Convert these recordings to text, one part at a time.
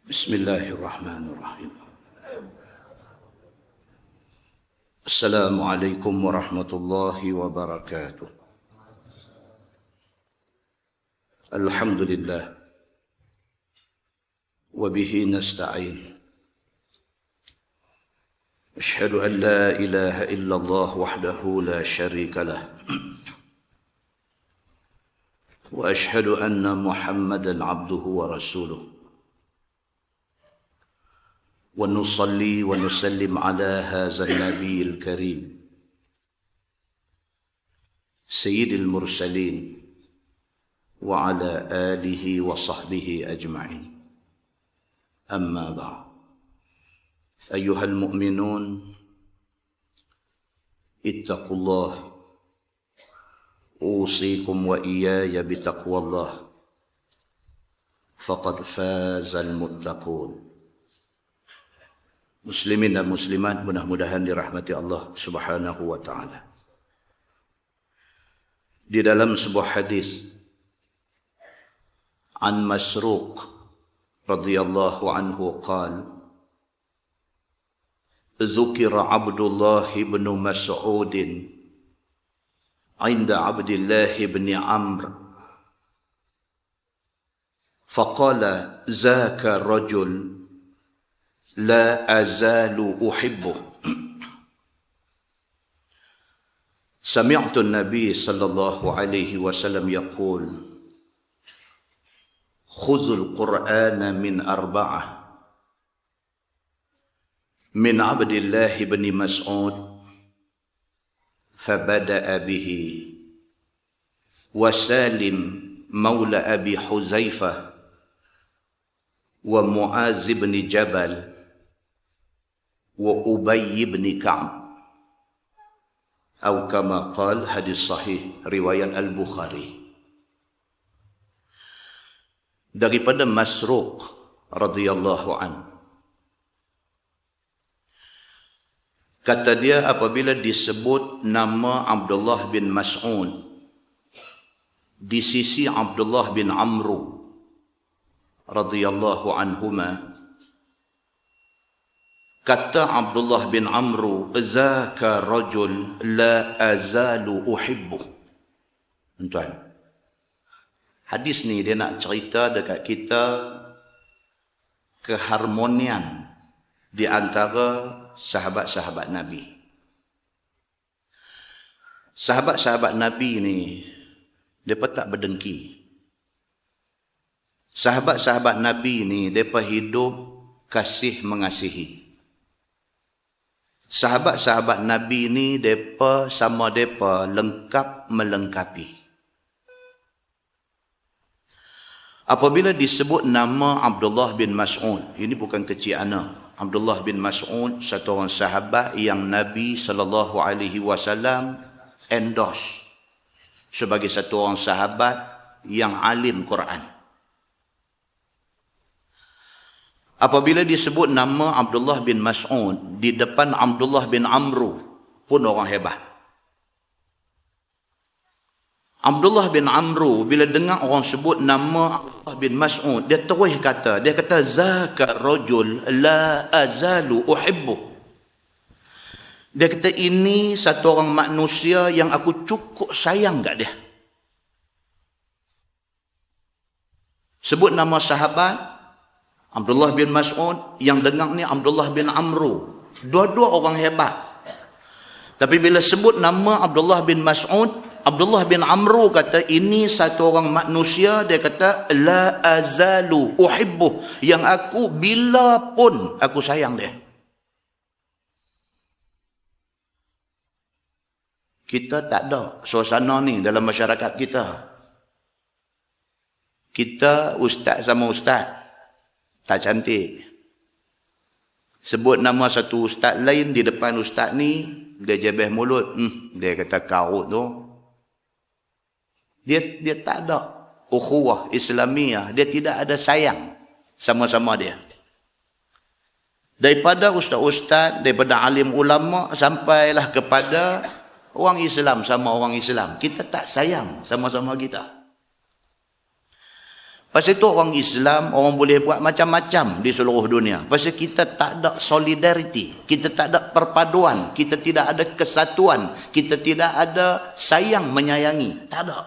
Bismillahirrahmanirrahim. Assalamualaikum warahmatullahi wabarakatuh. Alhamdulillah. Wabihi nasta'in. Ashhadu an la ilaha illallah wahdahu la sharika lah. Wa ashhadu anna Muhammadan abduhu wa rasuluh. ونصلي ونسلم على هذا النبي الكريم سيد المرسلين وعلى آله وصحبه أجمعين أما بعد أيها المؤمنون اتقوا الله أوصيكم وإياي بتقوى الله فقد فاز المتقون. Muslimin dan muslimat, mudah-mudahan dirahmati Allah Subhanahu wa taala. Di dalam sebuah hadis an Masruq radhiyallahu anhu qala Dzukira Abdullah bin Mas'ud 'inda Abdullah bin Amr faqala zaka rajul لا أزال أحبه. سمعت النبي صلى الله عليه وسلم يقول خذوا القرآن من أربعة من عبد الله بن مسعود فبدأ به وسالم مولى أبي حذيفة ومعاذ بن جبل وأبي بن كعب أو كما قال hadis sahih riwayat Al-Bukhari. Daripada Masruq radhiyallahu an, kata dia apabila disebut nama Abdullah bin Mas'ud di sisi Abdullah bin Amr radhiyallahu anhuma, kata Abdullah bin Amr, zaka rajul la azalu uhibbu. Tuan, hadis ni dia nak cerita dekat kita keharmonian di antara sahabat-sahabat Nabi. Sahabat-sahabat Nabi ni mereka tak berdengki. Sahabat-sahabat Nabi ni mereka hidup kasih mengasihi. Sahabat-sahabat Nabi ni depa sama depa lengkap melengkapi. Apabila disebut nama Abdullah bin Mas'ud, ini bukan kecil ana. Abdullah bin Mas'ud satu orang sahabat yang Nabi SAW endorse sebagai satu orang sahabat yang alim Quran. Apabila disebut nama Abdullah bin Mas'ud di depan Abdullah bin Amr pun orang hebat. Abdullah bin Amr bila dengar orang sebut nama Abdullah bin Mas'ud, dia terus kata, zaka rajul la azalu uhibbu. Dia kata ini satu orang manusia yang aku cukup sayang kat dia. Sebut nama sahabat Abdullah bin Mas'ud, yang dengar ni Abdullah bin Amr. Dua-dua orang hebat. Tapi bila sebut nama Abdullah bin Mas'ud, Abdullah bin Amr kata ini satu orang manusia, dia kata la azalu uhibbuh, yang aku bila pun aku sayang dia. Kita tak ada suasana ni dalam masyarakat kita. Kita ustaz sama ustaz tak cantik. Sebut nama satu ustaz lain di depan ustaz ni, dia jebeh mulut. Dia kata kau tu. Dia tak ada ukhuwah Islamiah. Dia tidak ada sayang sama-sama dia. Daripada ustaz-ustaz, daripada alim ulama, sampailah kepada orang Islam sama orang Islam. Kita tak sayang sama-sama kita. Pasal itu orang Islam, orang boleh buat macam-macam di seluruh dunia. Pasal kita tak ada solidariti, kita tak ada perpaduan, kita tidak ada kesatuan, kita tidak ada sayang menyayangi. Tak ada.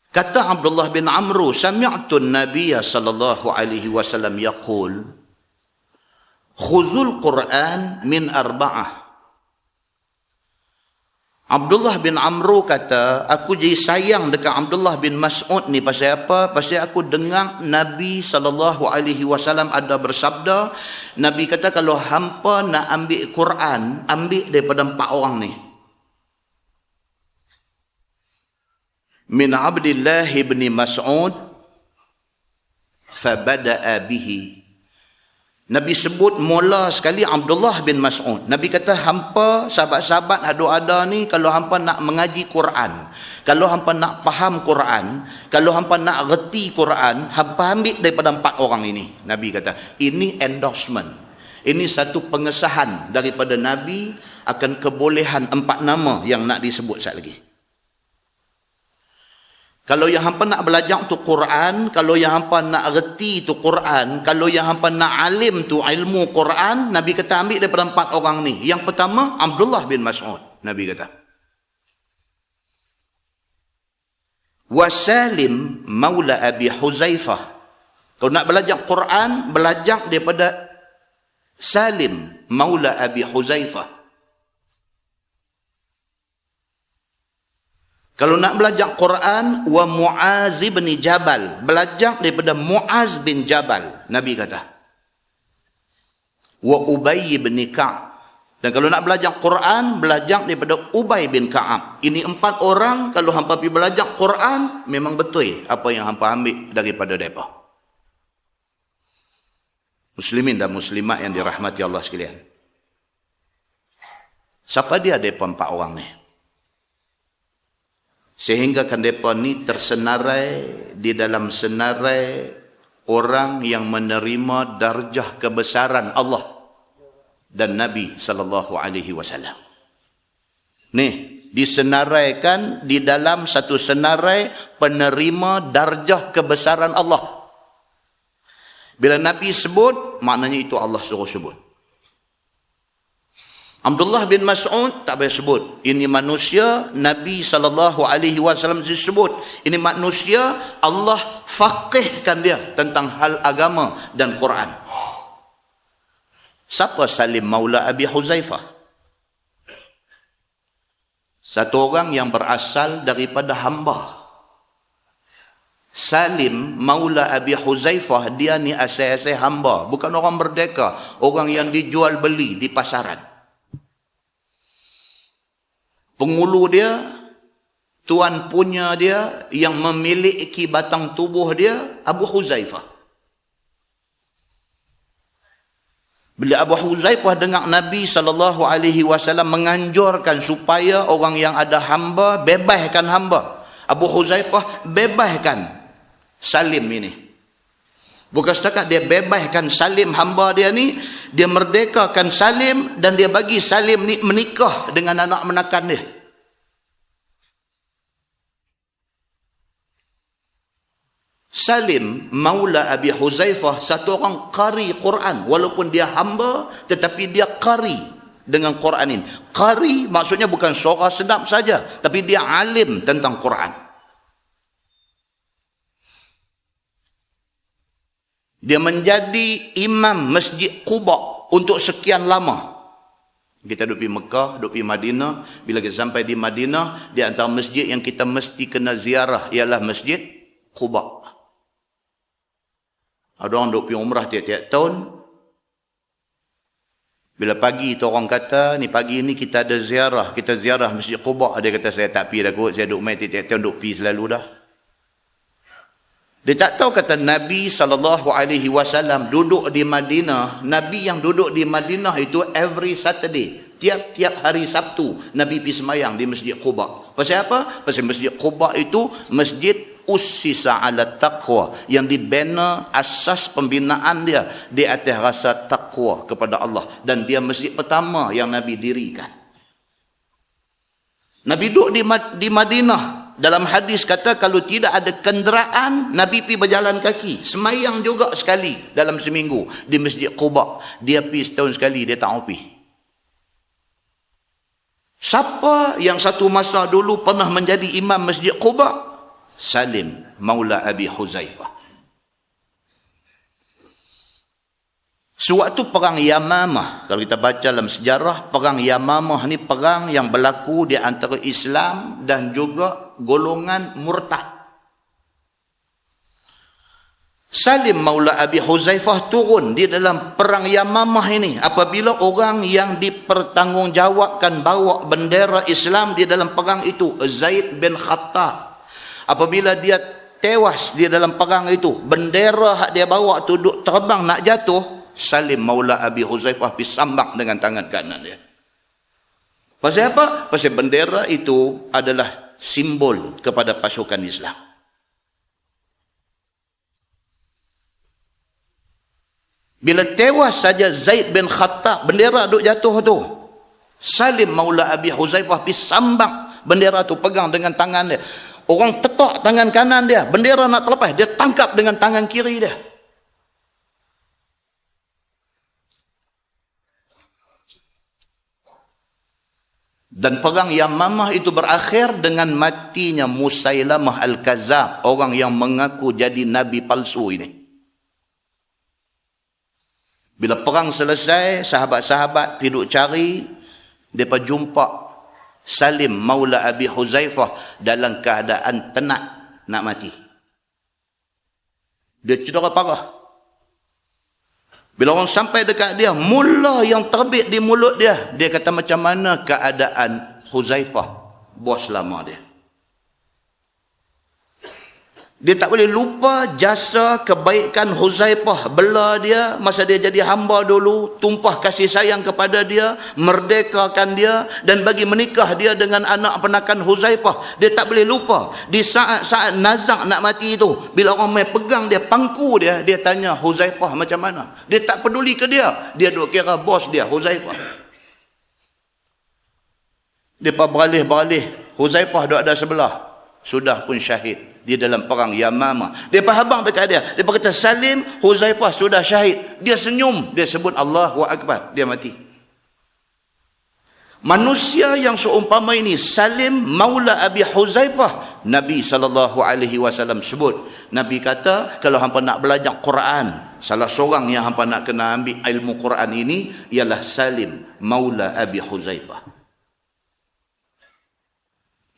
Kata Abdullah bin Amru, sami'tu an-nabiyya sallallahu alaihi wasallam yaqul, khuzul Quran min arba'ah. Abdullah bin Amru kata, aku jadi sayang dekat Abdullah bin Mas'ud ni pasal apa? Pasal aku dengar Nabi sallallahu alaihi wasallam ada bersabda, Nabi kata kalau hampa nak ambil Quran, ambil daripada 4 orang ni. Min Abdullah bin Mas'ud fabada'a bihi. Nabi sebut mula sekali Abdullah bin Mas'ud. Nabi kata hampa sahabat-sahabat ada ni, kalau hampa nak mengaji Quran, kalau hampa nak faham Quran, kalau hampa nak reti Quran, hampa ambil daripada 4 orang ini. Nabi kata, ini endorsement. Ini satu pengesahan daripada Nabi akan kebolehan 4 nama yang nak disebut sekali lagi. Kalau yang hampa nak belajar tu Quran, kalau yang hampa nak reti tu Quran, kalau yang hampa nak alim tu ilmu Quran, Nabi kata ambil daripada 4 orang ni. Yang pertama, Abdullah bin Mas'ud. Nabi kata. Wa Salim maula Abi Huzaifah. Kalau nak belajar Quran, belajar daripada Salim maula Abi Huzaifah. Kalau nak belajar Quran, wa Muaz bin Jabal, belajar daripada Muaz bin Jabal, Nabi kata. Wa Ubay bin Ka'ab. Dan kalau nak belajar Quran, belajar daripada Ubay bin Ka'ab. Ini 4 orang, kalau hampa pergi belajar Quran, memang betul apa yang hampa ambil daripada mereka. Muslimin dan muslimat yang dirahmati Allah sekalian. Siapa dia mereka 4 orang ni? Sehingga kan mereka ni tersenarai di dalam senarai orang yang menerima darjah kebesaran Allah dan Nabi sallallahu alaihi wasallam. Nih, disenaraikan di dalam satu senarai penerima darjah kebesaran Allah. Bila Nabi sebut, maknanya itu Allah suruh sebut. Abdullah bin Mas'ud tak payah sebut. Ini manusia, Nabi SAW disebut. Ini manusia, Allah faqihkan dia tentang hal agama dan Quran. Siapa Salim maula Abi Huzaifah? Satu orang yang berasal daripada hamba. Salim maula Abi Huzaifah, dia ni asal-asal hamba. Bukan orang merdeka. Orang yang dijual beli di pasaran. Pengulu dia, tuan punya dia, yang memiliki batang tubuh dia, Abu Huzaifah. Bila Abu Huzaifah dengar Nabi SAW menganjurkan supaya orang yang ada hamba, bebaskan hamba. Abu Huzaifah bebaskan Salim ini. Bukan setakat dia bebaskan Salim hamba dia ni, dia merdekakan Salim dan dia bagi Salim ni menikah dengan anak menakan dia. Salim maula Abi Huzaifah satu orang qari Quran, walaupun dia hamba tetapi dia qari dengan Quran ini. Qari maksudnya bukan suara sedap saja, tapi dia alim tentang Quran. Dia menjadi imam Masjid Quba untuk sekian lama. Kita duduk di Mekah, duduk di Madinah. Bila kita sampai di Madinah, di antara masjid yang kita mesti kena ziarah ialah Masjid Quba. Ada orang duduk pergi umrah tiap-tiap tahun. Bila pagi tu orang kata, ni pagi ni kita ada ziarah. Kita ziarah Masjid Quba. Dia kata, saya tak pergi dah kot. Saya duduk main tiap-tiap tahun, duduk pergi selalu dah. Dia tak tahu kata Nabi SAW duduk di Madinah. Nabi yang duduk di Madinah itu every Saturday. Tiap-tiap hari Sabtu Nabi pergi semayang di Masjid Quba. Pasal apa? Pasal Masjid Quba itu masjid ussisa ala taqwa, yang dibina asas pembinaan dia di atas rasa taqwa kepada Allah, dan dia masjid pertama yang Nabi dirikan. Nabi duduk di Madinah. Dalam hadis kata kalau tidak ada kenderaan, Nabi pergi berjalan kaki. Semayang juga sekali dalam seminggu di Masjid Quba. Dia pergi setahun sekali, dia tak mau pergi. Siapa yang satu masa dulu pernah menjadi imam Masjid Quba? Salim Maula Abi Huzaifah. Sewaktu perang Yamamah, kalau kita baca dalam sejarah, perang Yamamah ni perang yang berlaku di antara Islam dan juga golongan murtad. Salim Maula Abi Huzaifah turun di dalam perang Yamamah ini apabila orang yang dipertanggungjawabkan bawa bendera Islam di dalam perang itu, Zaid bin Khattab, apabila dia tewas di dalam perang itu, bendera dia bawa tu duk terbang nak jatuh, Salim Maula Abi Huzaifah pisambak dengan tangan kanan dia. Pasal apa? Pasal bendera itu adalah simbol kepada pasukan Islam. Bila tewas saja Zaid bin Khattab, bendera duk jatuh tu, Salim Maula Abi Huzaifah pisambak bendera tu, pegang dengan tangan dia. Orang tetak tangan kanan dia, bendera nak terlepas, dia tangkap dengan tangan kiri dia. Dan perang Yamamah itu berakhir dengan matinya Musailamah Al-Kazzab, orang yang mengaku jadi nabi palsu ini. Bila perang selesai, sahabat-sahabat pergi duk cari, mereka jumpa Salim Maula Abi Huzaifah dalam keadaan tenat nak mati. Dia cedera parah. Bila orang sampai dekat dia, mula yang terbit di mulut dia, dia kata macam mana keadaan Huzaifah, bos lama dia. Dia tak boleh lupa jasa kebaikan Huzaifah, bela dia masa dia jadi hamba dulu, tumpah kasih sayang kepada dia, merdekakan dia dan bagi menikah dia dengan anak penakan Huzaifah. Dia tak boleh lupa. Di saat-saat nazak nak mati itu, bila orang main pegang dia, pangku dia, dia tanya Huzaifah macam mana. Dia tak peduli ke dia. Dia duk kira bos dia, Huzaifah. Dia beralih-beralih. Huzaifah duk ada sebelah. Sudah pun syahid di dalam perang Yamamah. Dia habang dekat dia. Dia berkata, Salim, Huzaifah sudah syahid. Dia senyum. Dia sebut Allahu Akbar. Dia mati. Manusia yang seumpama ini, Salim Maula Abi Huzaifah, Nabi SAW sebut. Nabi kata, kalau hampa nak belajar Quran, salah seorang yang hampa nak kena ambil ilmu Quran ini, ialah Salim Maula Abi Huzaifah.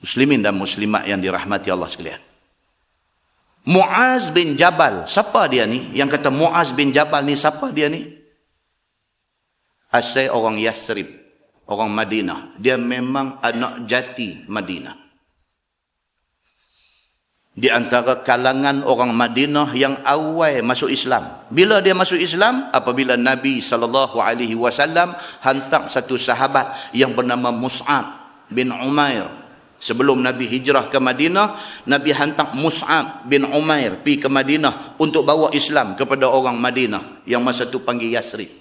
Muslimin dan muslimat yang dirahmati Allah sekalian. Muaz bin Jabal, siapa dia ni? Yang kata Muaz bin Jabal ni, siapa dia ni? Asal orang Yasrib, orang Madinah. Dia memang anak jati Madinah. Di antara kalangan orang Madinah yang awal masuk Islam. Bila dia masuk Islam? Apabila Nabi SAW hantar satu sahabat yang bernama Mus'ab bin Umair. Sebelum Nabi hijrah ke Madinah, Nabi hantar Mus'ab bin Umair pergi ke Madinah untuk bawa Islam kepada orang Madinah yang masa tu panggil Yasrib.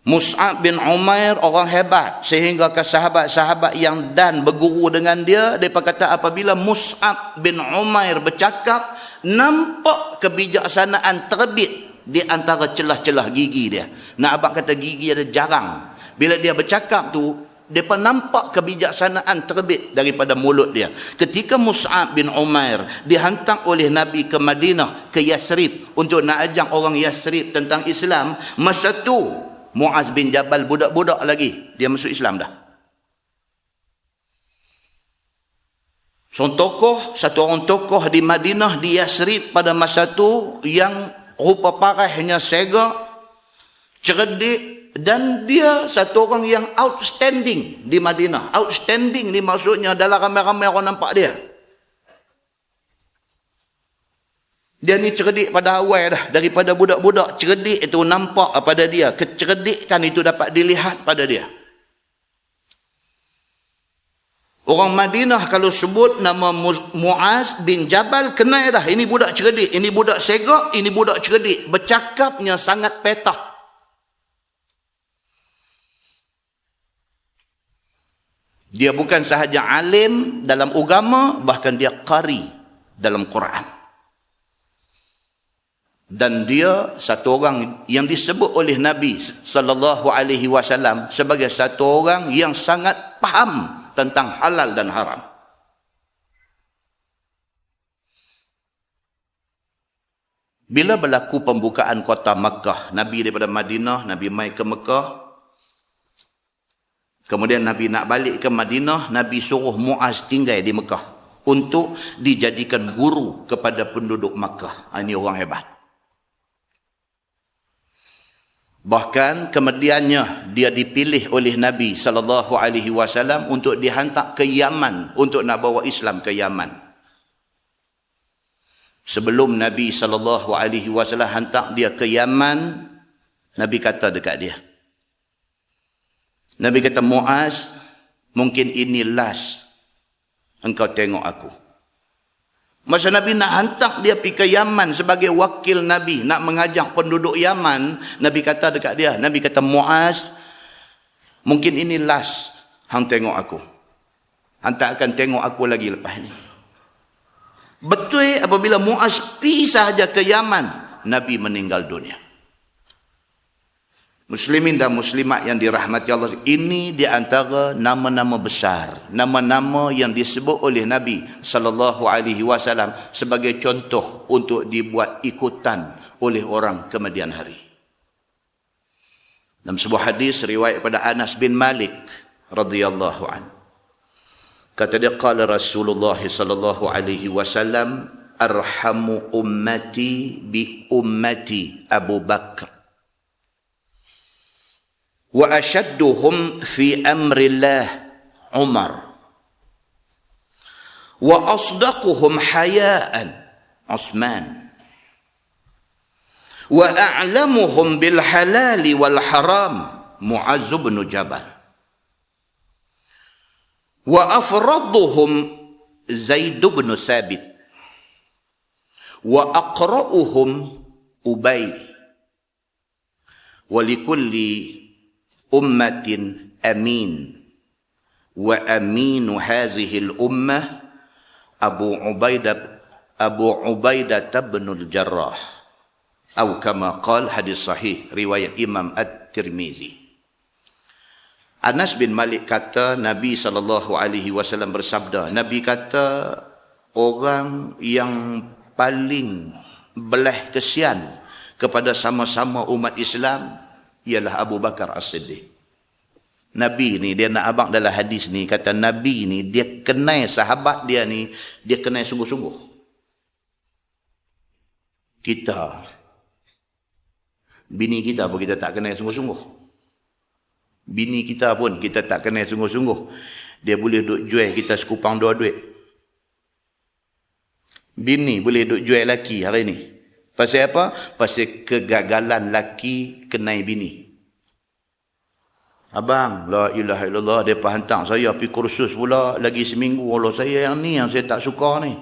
Mus'ab bin Umair orang hebat sehingga ke sahabat-sahabat yang dan berguru dengan dia, mereka kata apabila Mus'ab bin Umair bercakap, nampak kebijaksanaan terbit di antara celah-celah gigi dia. Nak abang kata gigi ada jarang. Bila dia bercakap tu, mereka nampak kebijaksanaan terbit daripada mulut dia. Ketika Mus'ab bin Umair dihantar oleh Nabi ke Madinah, ke Yasrib, untuk nak ajak orang Yasrib tentang Islam, masa tu Muaz bin Jabal budak-budak lagi, dia masuk Islam dah. Satu orang tokoh di Madinah, di Yasrib pada masa tu, yang rupa parahnya segak, cerdik, dan dia satu orang yang outstanding di Madinah. Outstanding ni maksudnya dalam ramai-ramai orang nampak dia. Dia ni cerdik pada awal dah. Daripada budak-budak, cerdik itu nampak pada dia. Kecerdikan itu dapat dilihat pada dia. Orang Madinah kalau sebut nama Muaz bin Jabal, kenal dah. Ini budak cerdik, ini budak segak, ini budak cerdik. Bercakapnya sangat petah. Dia bukan sahaja alim dalam agama, bahkan dia qari dalam Quran. Dan dia satu orang yang disebut oleh Nabi sallallahu alaihi wasallam sebagai satu orang yang sangat faham tentang halal dan haram. Bila berlaku pembukaan kota Makkah, Nabi daripada Madinah, Nabi mai ke Mekah. Kemudian Nabi nak balik ke Madinah, Nabi suruh Muaz tinggal di Mekah untuk dijadikan guru kepada penduduk Makkah. Ini orang hebat. Bahkan kemudiannya dia dipilih oleh Nabi SAW untuk dihantar ke Yaman untuk nak bawa Islam ke Yaman. Sebelum Nabi SAW hantar dia ke Yaman, Nabi kata dekat dia. Nabi kata, Muaz, mungkin ini last engkau tengok aku. Masa Nabi nak hantar dia pergi ke Yaman sebagai wakil Nabi, nak mengajak penduduk Yaman, Nabi kata dekat dia, Nabi kata, Muaz, mungkin ini last hang tengok aku. Hang tak akan tengok aku lagi lepas ni. Betul apabila Muaz pergi sahaja ke Yaman, Nabi meninggal dunia. Muslimin dan muslimat yang dirahmati Allah, ini di antara nama-nama besar, nama-nama yang disebut oleh Nabi SAW sebagai contoh untuk dibuat ikutan oleh orang kemudian hari. Dalam sebuah hadis riwayat pada Anas bin Malik radhiyallahu an, kata dia, qala Rasulullah sallallahu alaihi wasallam, arhamu ummati bi ummati Abu Bakr wa ashadduhum fi amrillah Umar wa asdaquhum hayaan Utsman wa a'lamuhum bil halali wal haram Mu'adz bin Jabal wa afraduhum Zaid bin Thabit wa aqra'uhum Ubay wa likulli ummatin amin wa aminu hazihi al-ummah Abu Ubaidah bin al-Jarrah atau kama qala, hadis sahih riwayat Imam At-Tirmizi. Anas bin Malik kata, Nabi SAW bersabda, Nabi kata, orang yang paling belah kesian kepada sama-sama umat Islam ialah Abu Bakar As-Siddiq. Nabi ni, dia nak abang dalam hadis ni, kata Nabi ni, dia kenal sahabat dia ni, dia kenal sungguh-sungguh. Kita, bini kita pun kita tak kenal sungguh-sungguh. Bini kita pun kita tak kenal sungguh-sungguh. Dia boleh duk jual kita sekupang dua duit. Bini boleh duk jual laki hari ni. Pasal apa? Pasal kegagalan laki kenai bini. Abang, la ilaha illallah, dia hantar saya pergi kursus pula lagi seminggu. Allah, saya yang ni yang saya tak suka ni.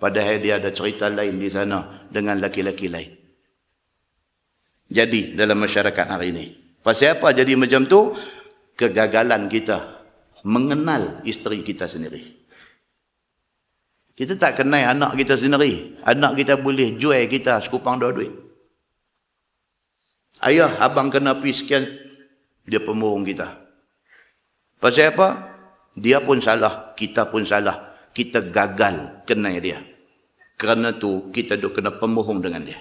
Padahal dia ada cerita lain di sana dengan laki-laki lain. Jadi dalam masyarakat hari ini, pasal apa jadi macam tu? Kegagalan kita mengenal isteri kita sendiri. Kita tak kenal anak kita sendiri. Anak kita boleh jual kita sekupang dua duit. Ayah, abang kena pergi sekian, dia pembohong kita. Pasal apa? Dia pun salah, kita pun salah. Kita gagal kenal dia. Kerana tu kita duk kena pembohong dengan dia.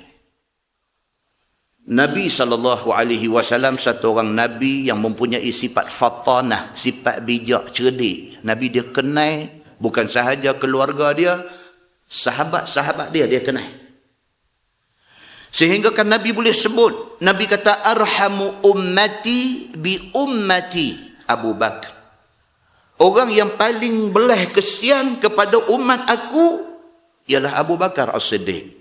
Nabi SAW satu orang Nabi yang mempunyai sifat fatanah, sifat bijak, cerdik. Nabi dia kenal, bukan sahaja keluarga dia, sahabat-sahabat dia kenal. Sehingga kan Nabi boleh sebut, Nabi kata, arhamu ummati bi ummati Abu Bakr. Orang yang paling belah kesian kepada umat aku ialah Abu Bakar As-Siddiq.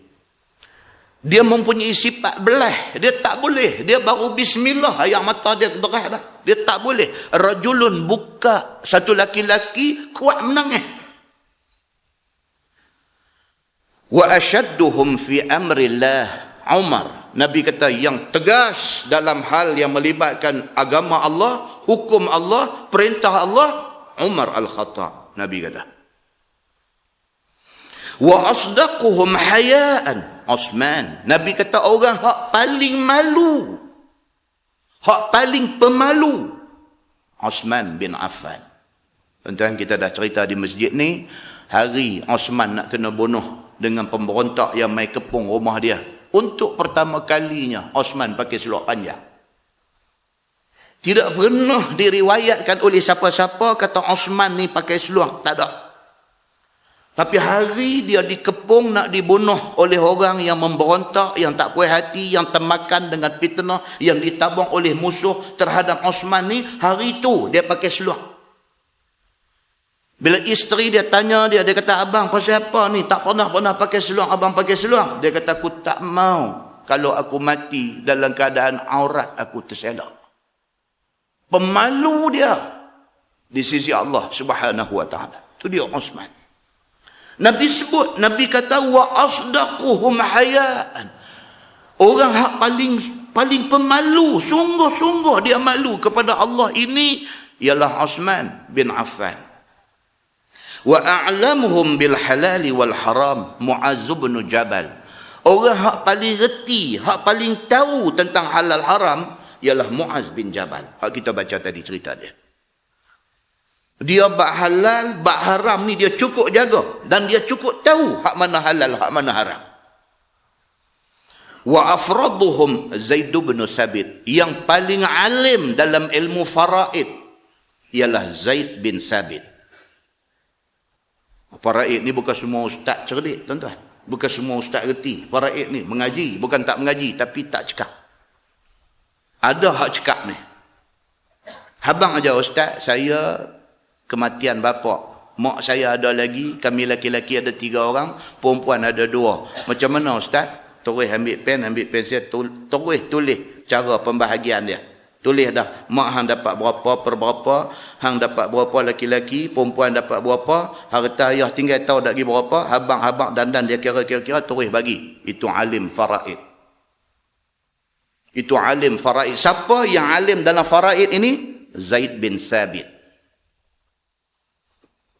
Dia mempunyai sifat belah. Dia tak boleh. Dia baru bismillah, ayam mata dia derah dah. Dia tak boleh. Rajulun buka, satu laki-laki kuat menangis. Wa asyadduhum fi amrillah Umar. Nabi kata yang tegas dalam hal yang melibatkan agama Allah, hukum Allah, perintah Allah, Umar Al-Khattab. Nabi kata. Wa asdaquhum hayaan Osman. Nabi kata orang hak paling malu, hak paling pemalu, Osman bin Affan. Tuan-tuan, kita dah cerita di masjid ni, hari Osman nak kena bunuh dengan pemberontak yang mai kepung rumah dia. Untuk pertama kalinya Osman pakai seluar panjang. Tidak pernah diriwayatkan oleh siapa-siapa kata Osman ni pakai seluar. Tak ada. Tapi hari dia dikepung nak dibunuh oleh orang yang memberontak, yang tak puas hati, yang termakan dengan fitnah, yang ditabung oleh musuh terhadap Osman ni, hari itu dia pakai seluar. Bila isteri dia tanya dia kata, abang pasal apa ni? Tak pernah pakai seluar, abang pakai seluar. Dia kata, aku tak mau kalau aku mati dalam keadaan aurat aku terselak. Pemalu dia di sisi Allah Subhanahu wa taala. Itu dia Osman. Nabi sebut, Nabi kata wa asdaquhum hayaan. Orang hak paling pemalu, sungguh-sungguh dia malu kepada Allah ini ialah Osman bin Affan. Wa a'lamuhum bil halali wal haram Mu'az bin Jabal. Orang hak paling reti, hak paling tahu tentang halal haram ialah Mu'az bin Jabal. Hak kita baca tadi cerita dia. Dia bak halal, bak haram ni dia cukup jaga. Dan dia cukup tahu hak mana halal, hak mana haram. Wa afraduhum Zaid bin Sabit. Yang paling alim dalam ilmu faraid ialah Zaid bin Sabit. Faraid ni bukan semua ustaz cerdik, tuan-tuan. Bukan semua ustaz reti. Faraid ni mengaji, bukan tak mengaji, tapi tak cekap. Ada hak cekap ni. Habang aja ustaz, saya kematian bapa, mak saya ada lagi, kami laki-laki ada 3 orang, perempuan ada 2. Macam mana ustaz? Terus ambil pensel, terus tulis cara pembahagian dia. Tulis dah, mak hang dapat berapa per berapa, hang dapat berapa laki-laki, perempuan dapat berapa, harta ayah tinggal tahu dak gi berapa, habang dandan dia kira-kira terus bagi. Itu alim faraid. Itu alim faraid. Siapa yang alim dalam faraid ini? Zaid bin Sabit.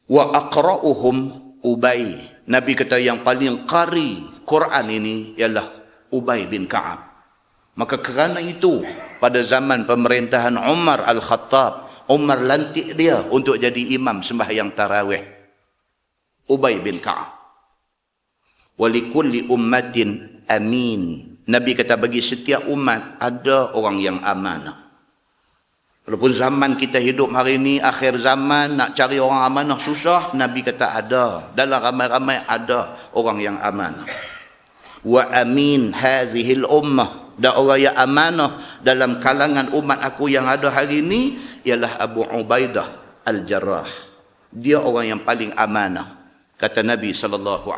Wa aqra'uhum Ubay. Nabi kata yang paling qari Quran ini ialah Ubay bin Ka'ab. Maka kerana itu pada zaman pemerintahan Umar Al-Khattab, Umar lantik dia untuk jadi imam sembahyang tarawih. Ubay bin Ka'ab. Wa likulli ummatin amin. Nabi kata bagi setiap umat ada orang yang amanah. Walaupun zaman kita hidup hari ini, akhir zaman, nak cari orang amanah susah, Nabi kata ada. Dalam ramai-ramai ada orang yang amanah. Wa amin hazihil ummah. Dan orang yang amanah dalam kalangan umat aku yang ada hari ini, ialah Abu Ubaidah Al-Jarrah. Dia orang yang paling amanah. Kata Nabi SAW.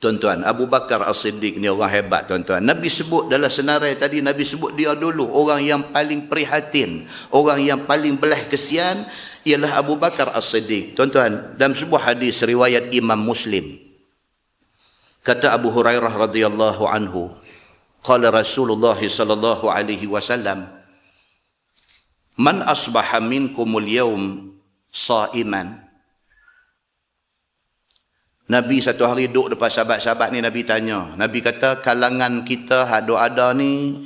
Tuan-tuan, Abu Bakar As-Siddiq ni orang hebat, tuan-tuan. Nabi sebut dalam senarai tadi, Nabi sebut dia dulu orang yang paling prihatin, orang yang paling belah kesian ialah Abu Bakar As-Siddiq. Tuan-tuan, dalam sebuah hadis riwayat Imam Muslim, kata Abu Hurairah radhiyallahu anhu, qala Rasulullah sallallahu alaihi wasallam, man asbaha minkumul yawm sa'iman. Nabi satu hari duduk depan sahabat-sahabat ni, Nabi tanya. Nabi kata, kalangan kita ada ni,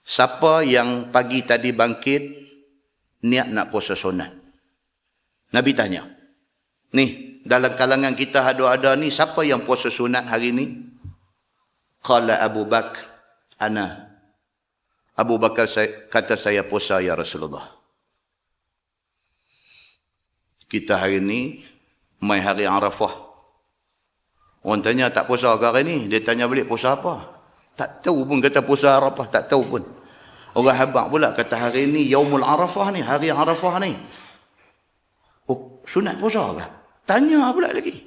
siapa yang pagi tadi bangkit, niat nak puasa sunat? Nabi tanya. Ni, dalam kalangan kita ada ni, siapa yang puasa sunat hari ni? Qala Abu Bakar, ana. Abu Bakar kata, saya puasa ya Rasulullah. Kita hari ni, mai hari Arafah. Orang tanya tak puasa ke hari ni? Dia tanya balik puasa apa? Tak tahu pun kata puasa Arafah, tak tahu pun. Orang habaq pula kata hari ni Yaumul Arafah ni, hari Arafah ni. Oh, sunat puasa ke? Tanya pula lagi.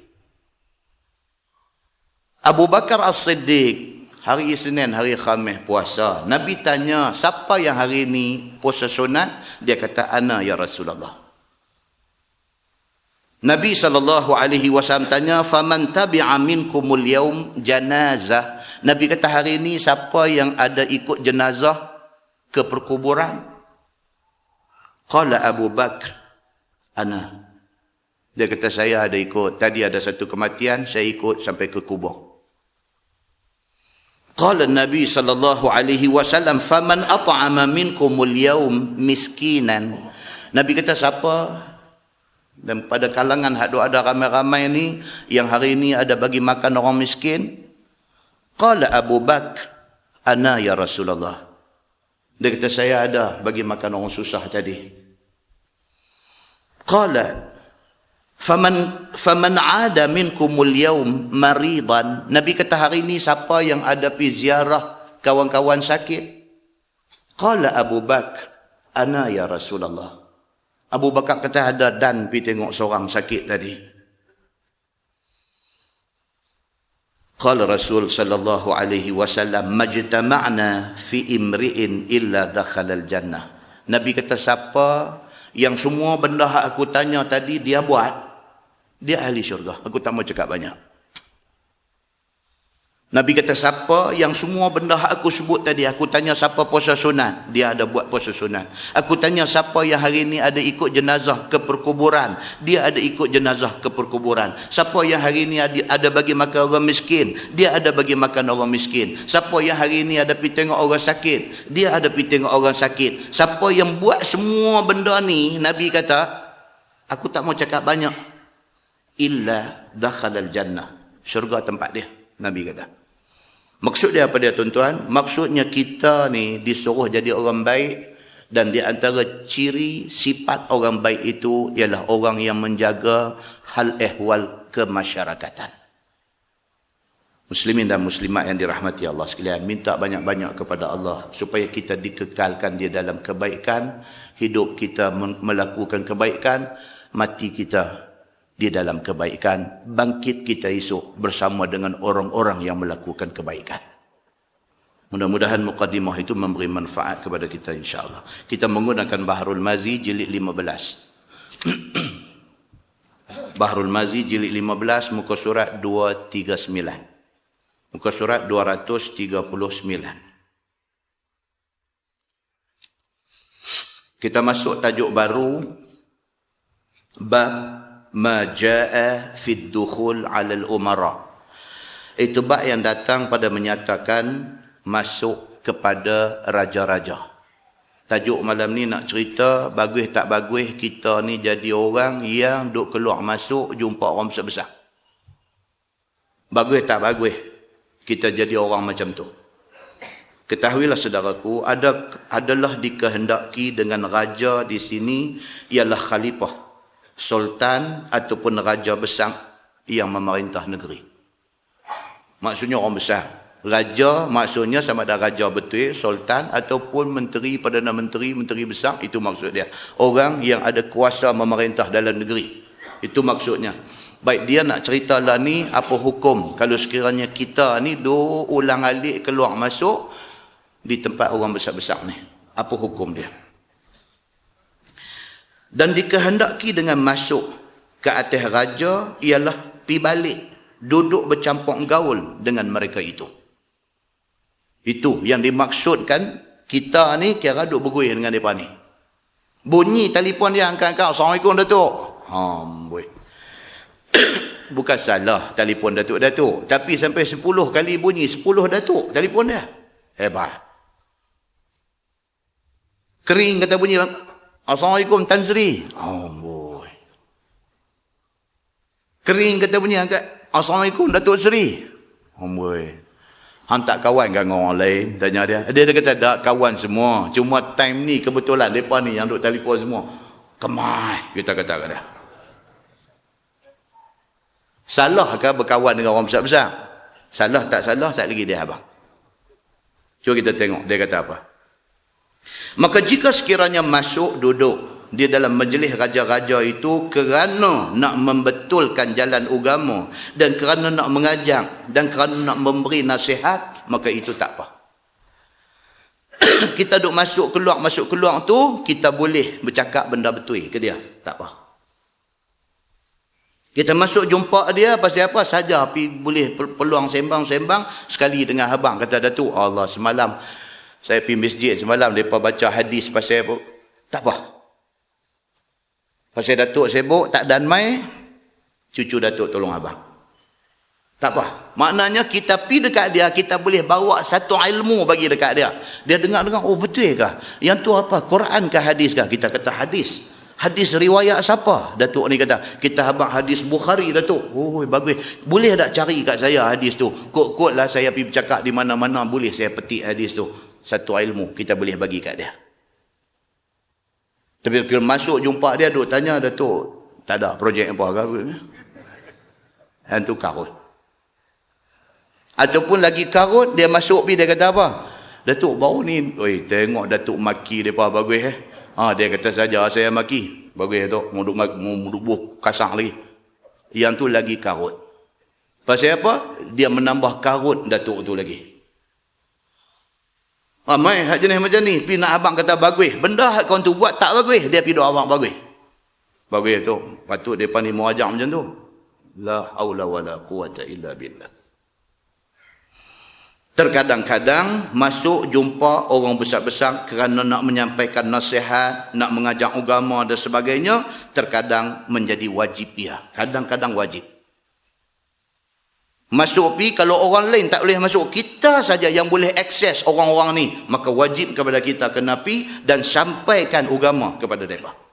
Abu Bakar As-Siddiq, hari Isnin, hari Khamis puasa. Nabi tanya, siapa yang hari ni puasa sunat? Dia kata, ana ya Rasulullah. Nabi SAW tanya, faman tabi'a minkumul yaum janazah. Nabi kata hari ini siapa yang ada ikut jenazah ke perkuburan? Qala Abu Bakr, ana. Dia kata, saya ada ikut. Tadi ada satu kematian, saya ikut sampai ke kubur. Qala Nabi sallallahu alaihi wasallam, faman at'ama minkumul yawm miskinan. Nabi kata, siapa dan pada kalangan ada ramai-ramai ni yang hari ini ada bagi makan orang miskin? Qala Abu Bakr, ana ya Rasulullah. Dia kata, saya ada bagi makan orang susah tadi. Qala faman ada minkumul yawm maridan. Nabi kata, hari ini siapa yang ada pergi ziarah kawan-kawan sakit? Qala Abu Bakr, ana ya Rasulullah. Abu Bakar kata, ada dan pergi tengok seorang sakit tadi. Qala Rasul sallallahu alaihi wasallam, majtama'na fi imri'in illa dakhala al-jannah. Nabi kata, siapa yang semua benda hak aku tanya tadi dia buat, dia ahli syurga. Aku tak mau cakap banyak. Nabi kata, siapa yang semua benda hak aku sebut tadi, aku tanya siapa puasa sunat, dia ada buat puasa sunat. Aku tanya siapa yang hari ini ada ikut jenazah ke perkuburan, dia ada ikut jenazah ke perkuburan. Siapa yang hari ini ada bagi makan orang miskin, dia ada bagi makan orang miskin. Siapa yang hari ini ada pergi tengok orang sakit, dia ada pergi tengok orang sakit. Siapa yang buat semua benda ni, Nabi kata, aku tak mau cakap banyak, illa dakhalal jannah, syurga tempat dia. Nabi kata. Maksud dia apa dia, tuan-tuan? Maksudnya kita ni disuruh jadi orang baik, dan di antara ciri sifat orang baik itu ialah orang yang menjaga hal ehwal kemasyarakatan. Muslimin dan muslimat yang dirahmati Allah sekalian, minta banyak-banyak kepada Allah supaya kita dikekalkan di dalam kebaikan, hidup kita melakukan kebaikan, mati kita di dalam kebaikan, bangkit kita esok bersama dengan orang-orang yang melakukan kebaikan. Mudah-mudahan muqaddimah itu memberi manfaat kepada kita, insyaAllah. Kita menggunakan Bahrul Mazi jilid 15. Bahrul Mazi jilid 15, muka surat 239. Muka surat 239. Kita masuk tajuk baru, bab ma jaa fi dukhul 'ala al-umara. Itu bab yang datang pada menyatakan masuk kepada raja-raja. Tajuk malam ni nak cerita bagus tak bagus kita ni jadi orang yang duk keluar masuk jumpa orang besar-besar. Bagus tak bagus kita jadi orang macam tu. Ketahuilah saudaraku, adalah dikehendaki dengan raja di sini ialah khalifah, sultan ataupun raja besar yang memerintah negeri. Maksudnya orang besar. Raja maksudnya sama ada raja betul, sultan ataupun menteri, perdana menteri, menteri besar, itu maksud dia. Orang yang ada kuasa memerintah dalam negeri. Itu maksudnya. Baik, dia nak cerita lah ni apa hukum kalau sekiranya kita ni ulang alik keluar masuk di tempat orang besar-besar ni. Apa hukum dia? Dan dikehendaki dengan masuk ke atas raja ialah pi balik, duduk bercampur gaul dengan mereka itu. Itu yang dimaksudkan. Kita ni kira duduk bergui dengan mereka ni. Bunyi telefon dia, angkat-angkat, Assalamualaikum Datuk. Bukan salah telefon Datuk-Datuk, tapi sampai 10 kali bunyi, 10 Datuk telefon dia. Hebat. Kering kata bunyi, Assalamualaikum Tan Sri. Kering kata bunyi, angkat, Assalamualaikum Datuk Sri. Hantar kawan kan orang lain, tanya dia. Dia kata tak kawan semua, cuma time ni kebetulan mereka ni yang duk telefon semua. Kemai, kita kata kat dia. Salah ke berkawan dengan orang besar-besar? Salah tak salah, tak lagi dia abang. Cuba kita tengok dia kata apa. Maka jika sekiranya masuk duduk di dalam majlis raja-raja itu kerana nak membetulkan jalan agama dan kerana nak mengajak dan kerana nak memberi nasihat, maka itu tak apa. Kita duk masuk keluar tu, kita boleh bercakap benda betul ke dia, tak apa. Kita masuk jumpa dia pasal apa saja, boleh peluang sembang-sembang sekali dengan abang. Kata Datuk, Allah semalam saya pergi masjid semalam, mereka baca hadis pasal apa. Tak apa. Pasal Datuk sibuk, tak dan mai, cucu Datuk tolong abang. Tak apa. Maknanya kita pergi dekat dia, kita boleh bawa satu ilmu bagi dekat dia. Dia dengar-dengar, oh betul kah? Yang tu apa? Quran kah hadis kah? Kita kata hadis. Hadis riwayat siapa? Datuk ni kata, kita abang hadis Bukhari Datuk. Oh bagus. Boleh tak cari kat saya hadis tu? Kod-kod lah saya pergi bercakap di mana-mana, boleh saya petik hadis tu. Satu ilmu kita boleh bagi kat dia. Tapi bila masuk jumpa dia, duk tanya Datuk, tak ada projek apa ke? Yang tu karut. Ataupun lagi karut, dia masuk pergi, dia kata apa? Datuk baru ni, oi tengok Datuk maki mereka bagus dia kata saja saya maki. Bagus Datuk, muduk buh kasar lagi. Yang tu lagi karut. Pasal apa? Dia menambah karut Datuk tu lagi. Mai hak jenis macam ni, pergi nak abang kata bagus. Benda hak kau tu buat tak bagus, dia pergi doa abang bagus. Bagus tu, patut depa ni mau ajak macam tu. La haula wala quwata illa billah. Terkadang-kadang masuk jumpa orang besar-besar kerana nak menyampaikan nasihat, nak mengajar agama dan sebagainya, terkadang menjadi wajib dia. Kadang-kadang wajib. Masuk pi, kalau orang lain tak boleh masuk, kita saja yang boleh akses orang-orang ni, maka wajib kepada kita kena pi dan sampaikan agama kepada mereka.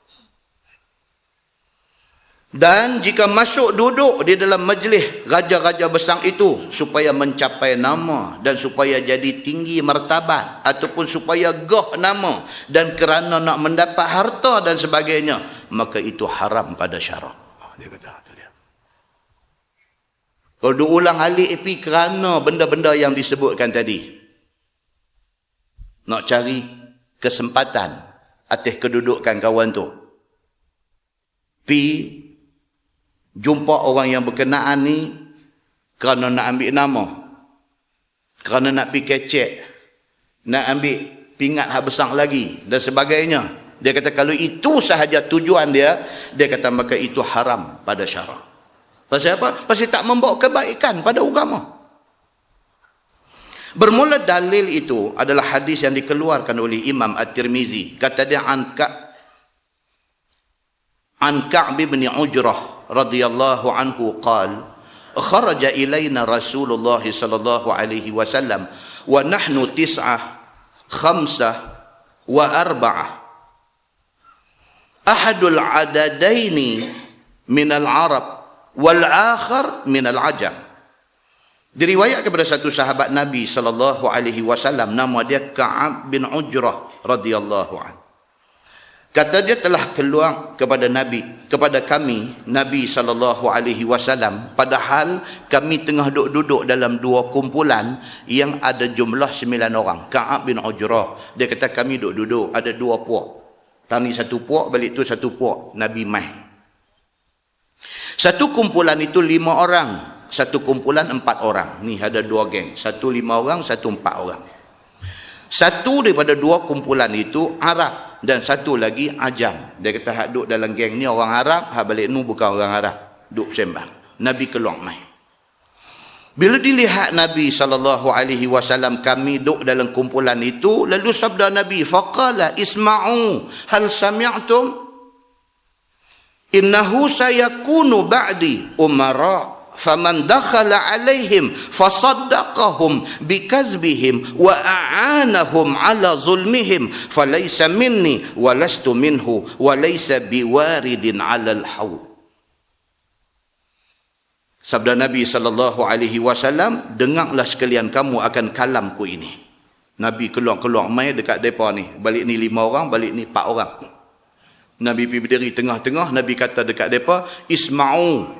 Dan jika masuk duduk di dalam majlis raja-raja besar itu supaya mencapai nama dan supaya jadi tinggi martabat ataupun supaya gah nama dan kerana nak mendapat harta dan sebagainya, maka itu haram pada syarak. Dia kata tu dia. Kalau diulang alik pi kerana benda-benda yang disebutkan tadi, nak cari kesempatan atas kedudukan kawan tu, pi jumpa orang yang berkenaan ni kerana nak ambil nama, kerana nak pergi kecek, nak ambil pingat hak besar lagi dan sebagainya. Dia kata kalau itu sahaja tujuan dia, dia kata maka itu haram pada syarak. Pasal apa? Pasal tak membawa kebaikan pada agama. Bermula dalil itu adalah hadis yang dikeluarkan oleh Imam At-Tirmizi. Kata dia an Ka'b bin Ujrah radhiyallahu anhu qala kharaja ilaina Rasulullah sallallahu alaihi wasallam wa nahnu 9 5 wa 4 ahadul adadaini min al-arab wal akhar min al-ajam. Diriwayatkan kepada satu sahabat Nabi sallallahu alaihi wasallam, nama dia Ka'ab bin Ujrah radhiyallahu anhu. Kata dia telah keluar kepada kami Nabi sallallahu alaihi wasallam padahal kami tengah duduk dalam dua kumpulan yang ada jumlah 9 orang. Ka'ab bin Ujrah, dia kata kami duduk ada 2 puak. Tani satu puak, balik tu satu puak. Nabi mai. Satu kumpulan itu 5 orang, satu kumpulan 4 orang. Ni ada 2 geng. Satu 5 orang, satu 4 orang. Satu daripada 2 kumpulan itu Arab dan satu lagi Ajam. Dia kata hak duduk dalam geng ni orang Arab, hak balik ni bukan orang Arab. Duduk sembang. Nabi keluar mai. Bila dilihat Nabi SAW, kami duduk dalam kumpulan itu, lalu sabda Nabi, faqala isma'u hal sami'tum innahu sayakunu ba'di umara faman dakhala alaihim fasaddaqahum bikazbihim wa a'anahum ala zulmihim falaysa minni wa lastu minhu wa laysa biwaridin ala al-haud. Sabda Nabi SAW, dengarlah sekalian kamu akan kalamku ini. Nabi keluar mai dekat depa ni, balik ni 5 orang, balik ni 4 orang. Nabi pergi berdiri tengah-tengah, Nabi kata dekat depa, isma'u.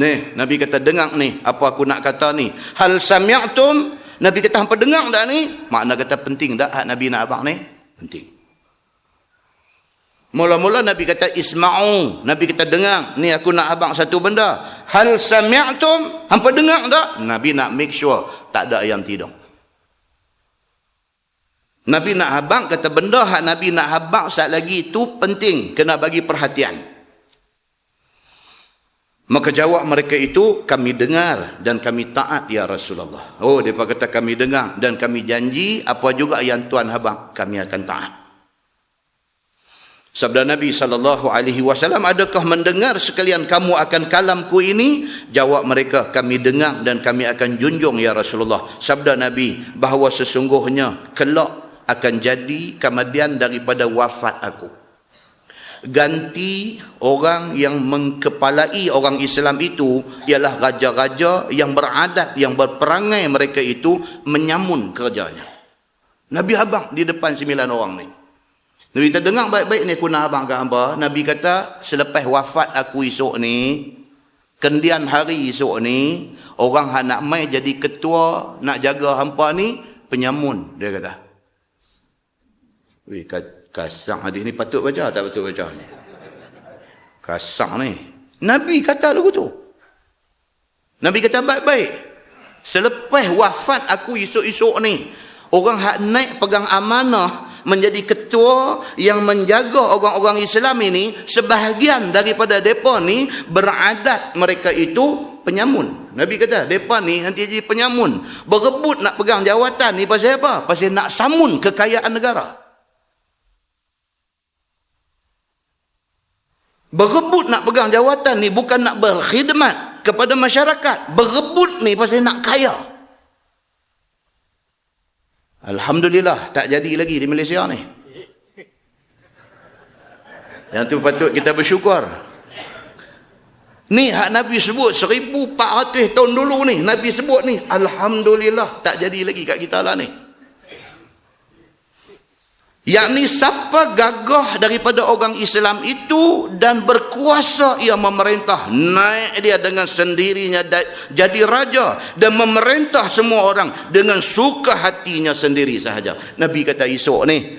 Ni, Nabi kata dengar ni, apa aku nak kata ni. Hal sami'tum, Nabi kata hampa dengar dah ni. Makna kata penting dah hak Nabi nak abang ni? Penting. Mula-mula Nabi kata isma'u, Nabi kata dengar, ni aku nak abang satu benda. Hal sami'tum, hampa dengar dah? Nabi nak make sure tak ada yang tidak. Nabi nak abang, kata benda hak Nabi nak abang saat lagi itu penting, kena bagi perhatian. Maka jawab mereka itu, kami dengar dan kami taat ya Rasulullah. Oh, mereka kata kami dengar dan kami janji apa juga yang Tuan abang, kami akan taat. Sabda Nabi SAW, adakah mendengar sekalian kamu akan kalamku ini? Jawab mereka, kami dengar dan kami akan junjung ya Rasulullah. Sabda Nabi, bahawa sesungguhnya kelak akan jadi kemudian daripada wafat aku, ganti orang yang mengkepalai orang Islam itu ialah raja-raja yang beradat, yang berperangai mereka itu menyamun kerjanya. Nabi abang di depan 9 orang ni. Nabi kita dengar baik-baik ni, aku nak abang kat hamba. Nabi kata, selepas wafat aku esok ni, kendian hari esok ni, orang yang nak mai jadi ketua, nak jaga hampa ni, penyamun, dia kata. Wih, kasang hadis ni patut baca, tak patut baca ni? Kasang ni. Nabi kata lagu tu. Nabi kata baik-baik. Selepas wafat aku esok-esok ni, orang hak naik pegang amanah menjadi ketua yang menjaga orang-orang Islam ini, sebahagian daripada mereka ni beradat mereka itu penyamun. Nabi kata, mereka ni nanti jadi penyamun. Berebut nak pegang jawatan ni pasal apa? Pasal nak samun kekayaan negara. Berebut nak pegang jawatan ni bukan nak berkhidmat kepada masyarakat. Berebut ni pasal nak kaya. Alhamdulillah tak jadi lagi di Malaysia ni. Yang tu patut kita bersyukur. Ni hak Nabi sebut 1400 tahun dulu ni, Nabi sebut ni, alhamdulillah tak jadi lagi kat kita lah ni. Yakni siapa gagah daripada orang Islam itu dan berkuasa ia memerintah, naik dia dengan sendirinya jadi raja dan memerintah semua orang dengan suka hatinya sendiri sahaja. Nabi kata esok ni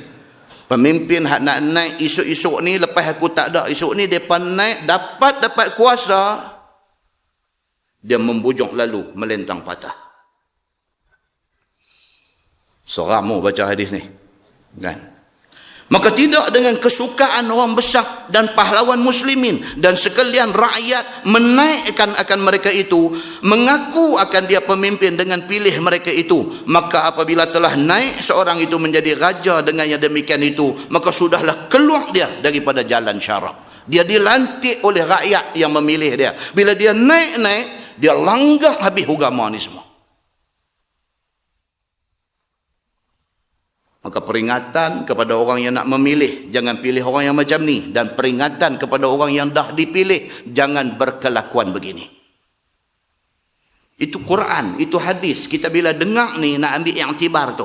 pemimpin hak nak naik esok-esok ni, lepas aku tak ada esok ni, depa naik dapat kuasa, dia membujuk lalu melentang patah. Seram baca hadis ni kan. Maka tidak dengan kesukaan orang besar dan pahlawan muslimin dan sekalian rakyat menaikkan akan mereka itu, mengaku akan dia pemimpin dengan pilih mereka itu, maka apabila telah naik seorang itu menjadi raja dengan yang demikian itu, maka sudahlah keluar dia daripada jalan syarak. Dia dilantik oleh rakyat yang memilih dia. Bila dia naik, dia langgar habis agama ni semua. Maka peringatan kepada orang yang nak memilih, jangan pilih orang yang macam ni. Dan peringatan kepada orang yang dah dipilih, jangan berkelakuan begini. Itu Quran, itu hadis. Kita bila dengar ni nak ambil iktibar tu.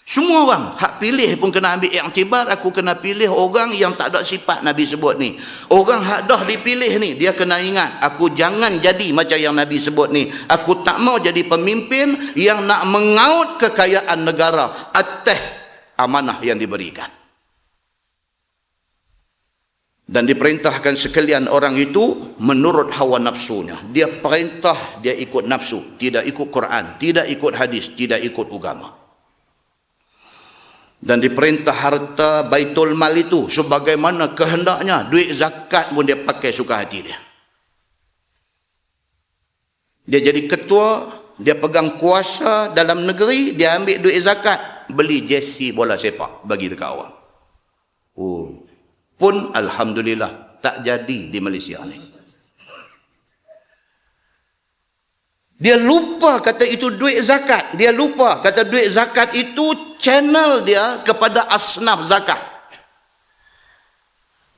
Semua orang hak pilih pun kena ambil iktibar. Aku kena pilih orang yang tak ada sifat Nabi sebut ni. Orang hak dah dipilih ni, dia kena ingat, aku jangan jadi macam yang Nabi sebut ni. Aku tak mau jadi pemimpin yang nak mengaut kekayaan negara atas amanah yang diberikan. Dan diperintahkan sekalian orang itu menurut hawa nafsunya. Dia perintah, dia ikut nafsu, tidak ikut Quran, tidak ikut hadis, tidak ikut agama. Dan diperintah harta baitul mal itu sebagaimana kehendaknya. Duit zakat pun dia pakai suka hati dia. Dia jadi ketua, dia pegang kuasa dalam negeri, dia ambil duit zakat, beli jersey bola sepak bagi dekat orang. Pun alhamdulillah tak jadi di Malaysia ni. Dia lupa kata itu duit zakat. Dia lupa kata duit zakat itu channel dia kepada asnaf zakat.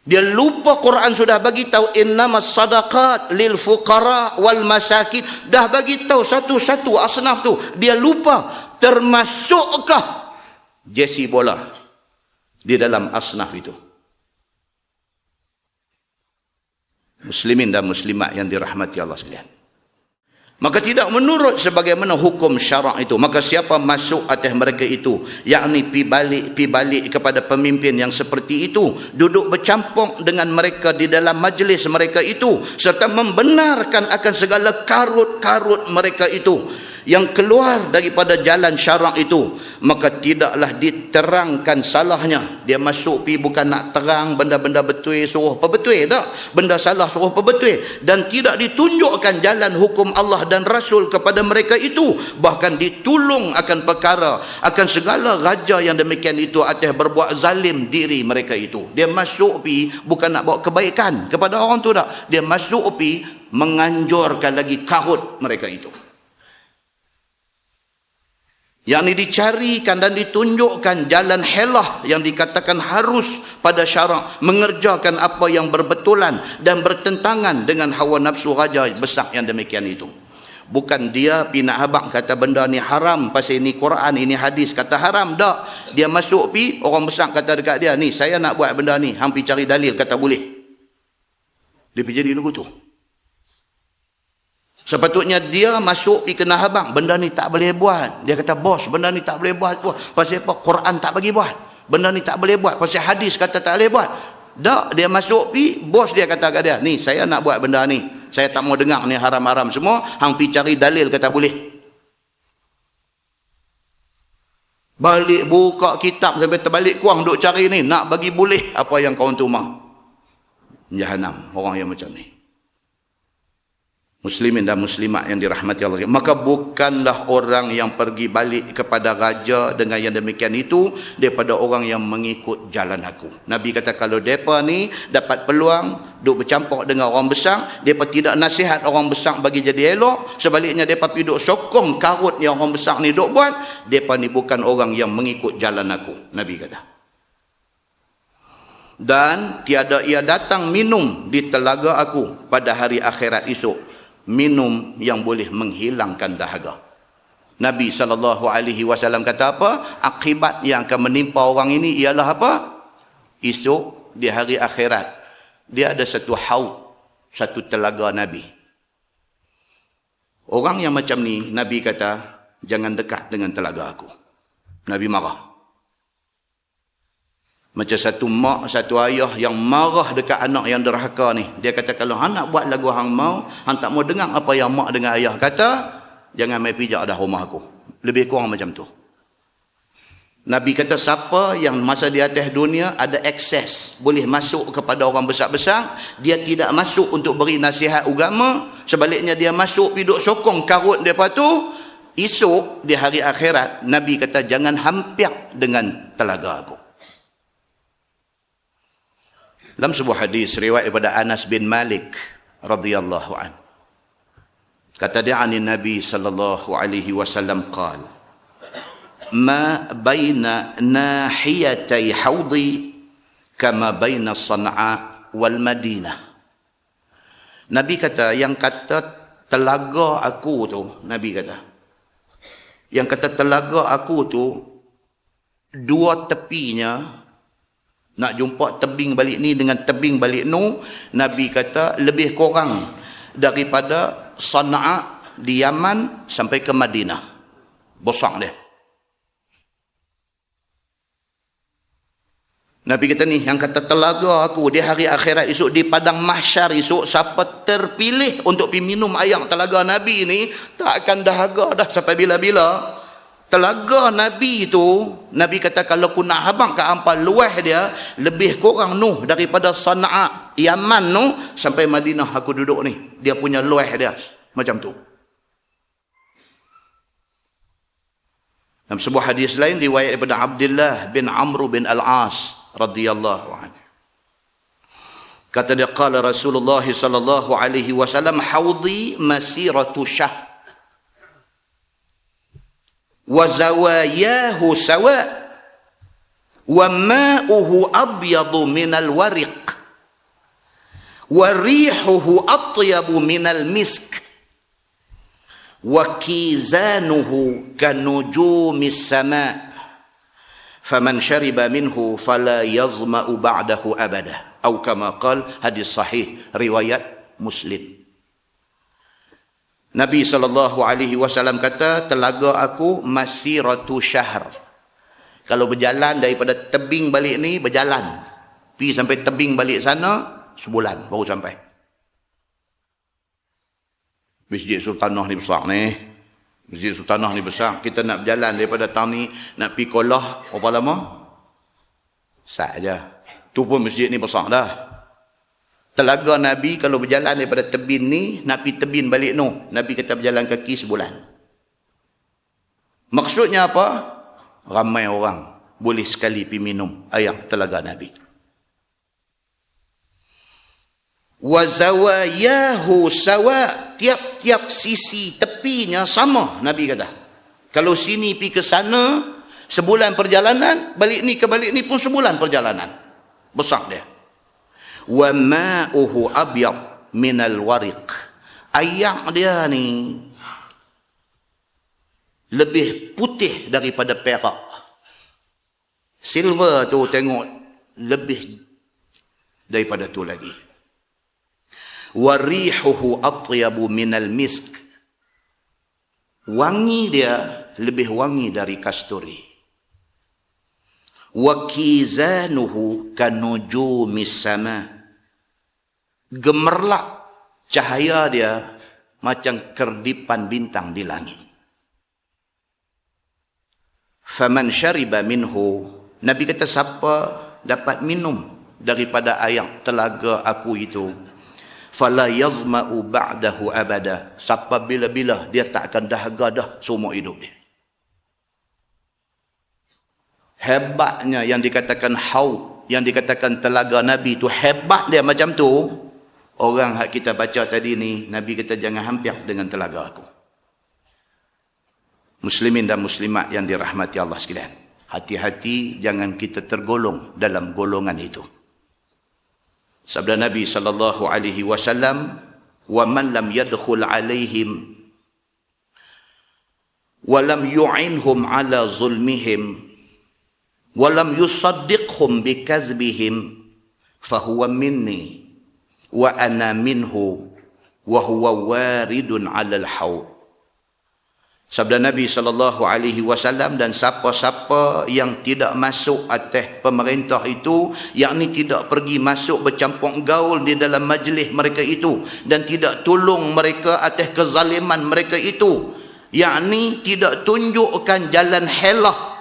Dia lupa Quran sudah bagi tahu innamas sadaqat lil fuqara wal masakin. Dah bagi tahu satu-satu asnaf tu. Dia lupa termasukkah jersey bola di dalam asnaf itu. Muslimin dan muslimat yang dirahmati Allah sekalian. Maka tidak menurut sebagaimana hukum syarak itu. Maka siapa masuk atas mereka itu, yakni pi balik kepada pemimpin yang seperti itu, duduk bercampur dengan mereka di dalam majlis mereka itu, serta membenarkan akan segala karut-karut mereka itu yang keluar daripada jalan syarak itu, maka tidaklah diterangkan salahnya. Dia masuk pi bukan nak terang benda-benda betul suruh apa betul tak, benda salah suruh apa betul, dan tidak ditunjukkan jalan hukum Allah dan Rasul kepada mereka itu, bahkan ditulung akan perkara, akan segala raja yang demikian itu atas berbuat zalim diri mereka itu. Dia masuk pi bukan nak bawa kebaikan kepada orang tu tak, dia masuk pi menganjurkan lagi kahut mereka itu. Yang ini dicarikan dan ditunjukkan jalan helah yang dikatakan harus pada syarak, mengerjakan apa yang berbetulan dan bertentangan dengan hawa nafsu raja besar yang demikian itu. Bukan dia pi nak habaq kata benda ni haram pasal ini Quran, ini hadis kata haram, tak. Dia masuk pi, orang besar kata dekat dia, ni saya nak buat benda ni, hang pi cari dalil kata boleh. Dia pergi jadi lagu tu. Sepatutnya dia masuk pergi kena habang, benda ni tak boleh buat. Dia kata, bos, benda ni tak boleh buat. Pasal apa? Quran tak bagi buat. Benda ni tak boleh buat. Pasal hadis kata tak boleh buat. Tak, dia masuk pergi, bos dia kata kat dia, ni saya nak buat benda ni. Saya tak mau dengar ni haram-haram semua. Hang pergi cari dalil kata boleh. Balik buka kitab sampai terbalik kuang duk cari ni. Nak bagi boleh apa yang kau tu mahu. Jahanam, orang yang macam ni. Muslimin dan muslimat yang dirahmati Allah. Maka bukanlah orang yang pergi balik kepada raja dengan yang demikian itu daripada orang yang mengikut jalan aku. Nabi kata kalau mereka ni dapat peluang duk bercampur dengan orang besar, mereka tidak nasihat orang besar bagi jadi elok, sebaliknya mereka pergi duk sokong karut yang orang besar ni duk buat, mereka ni bukan orang yang mengikut jalan aku. Nabi kata. Dan tiada ia datang minum di telaga aku pada hari akhirat esok, minum yang boleh menghilangkan dahaga. Nabi SAW kata apa? Akibat yang akan menimpa orang ini ialah apa? Esok di hari akhirat dia ada satu haud, satu telaga Nabi. Orang yang macam ni Nabi kata jangan dekat dengan telaga aku. Nabi marah. Macam satu mak, satu ayah yang marah dekat anak yang derhaka ni. Dia kata kalau hang nak buat lagu hang mau, hang tak mau dengar apa yang mak dengan ayah kata, jangan mai pijak dah rumah aku. Lebih kurang macam tu. Nabi kata siapa yang masa di atas dunia ada akses, boleh masuk kepada orang besar-besar, dia tidak masuk untuk beri nasihat agama, sebaliknya dia masuk piduk sokong karut depa tu, esok di hari akhirat Nabi kata jangan hampir dengan telaga aku. Dalam sebuah hadis riwayat daripada Anas bin Malik radhiyallahu an, kata dia ani Nabi sallallahu alaihi wasallam qala ma baina nahiyatay haudi kama baina Sana'a wal Madinah. Nabi kata yang kata telaga aku tu, Nabi kata yang kata telaga aku tu dua tepinya, nak jumpa tebing balik ni dengan tebing balik nu, Nabi kata lebih kurang daripada Sana'a di Yaman sampai ke Madinah. Besar dia. Nabi kata ni, yang kata telaga aku di hari akhirat esok di padang mahsyar esok, siapa terpilih untuk pergi minum air telaga Nabi ni, tak akan dahaga dah sampai bila-bila. Telaga Nabi itu, Nabi kata kalau aku nak habang ke ampal luah dia, lebih kurang nuh daripada Sana'a Yaman nu sampai Madinah aku duduk ni. Dia punya luah dia macam tu. Dalam sebuah hadis lain riwayat daripada Abdullah bin Amr bin Al-As radhiyallahu anhu, kata dia qala Rasulullah sallallahu alaihi wasallam haudi masiratu syahr wa zawayahu sawa wa ma'uhu abyadu minal wariq wa rihuhu atyabu minal misk wa kizanuhu kanujumis sama' faman syariba minhu fala yazma'u ba'dahu abada atau kama qala. Hadis sahih riwayat Muslim. Nabi SAW kata telaga aku masiratu syahr. Kalau berjalan daripada tebing balik ni, berjalan pergi sampai tebing balik sana, sebulan baru sampai. Masjid Sultanah ni besar ni, Masjid Sultanah ni besar. Kita nak berjalan daripada tang ni, nak pergi Kolah, berapa lama? Sat je. Tu pun masjid ni besar dah. Telaga Nabi kalau berjalan daripada tebin ni, nak pergi tebin balik no. Nabi kata berjalan kaki sebulan. Maksudnya apa? Ramai orang boleh sekali pergi minum air telaga Nabi. Wa zawayahu sawa, tiap-tiap sisi tepinya sama, Nabi kata. Kalau sini pergi ke sana sebulan perjalanan, balik ni ke balik ni pun sebulan perjalanan. Besar dia. Wa ma'uhu abyad minal wariq, air dia ni lebih putih daripada perak. Silver tu tengok lebih daripada tu lagi. Warihuhu atyabu minal misk, wangi dia lebih wangi dari kasturi. Wakizanuhu kanujumis sama, gemerlap cahaya dia macam kerdipan bintang di langit. Faman syariba minhu, Nabi kata siapa dapat minum daripada air telaga aku itu, fala yazma'u ba'dahu abada, siapa bila-bila dia tak akan dahaga dah seumur hidup dia. Hebatnya yang dikatakan haud, yang dikatakan telaga Nabi tu, hebat dia macam tu. Orang hak kita baca tadi ni, Nabi kata jangan hampir dengan telaga aku. Muslimin dan muslimat yang dirahmati Allah sekalian, hati-hati jangan kita tergolong dalam golongan itu. Sabda Nabi sallallahu alaihi wasallam, "Wa man lam yadkhul alaihim wa lam yu'inhum ala zulmihim wa lam yusaddiqhum bikazbihim fahuwa minni wa ana minhu wa huwa waridun 'alal haud." Sabda Nabi sallallahu alaihi wasallam, dan siapa-siapa yang tidak masuk atas pemerintah itu, yakni tidak pergi masuk bercampur gaul di dalam majlis mereka itu dan tidak tolong mereka atas kezaliman mereka itu, yakni tidak tunjukkan jalan helah,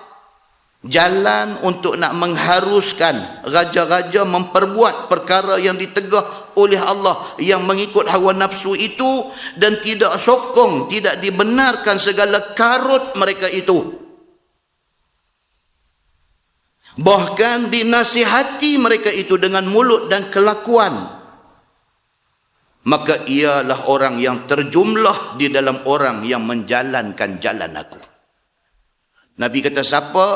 jalan untuk nak mengharuskan raja-raja memperbuat perkara yang ditegah oleh Allah yang mengikut hawa nafsu itu, dan tidak sokong, tidak dibenarkan segala karut mereka itu, bahkan dinasihati mereka itu dengan mulut dan kelakuan, maka ialah orang yang terjumlah di dalam orang yang menjalankan jalan aku. Nabi kata siapa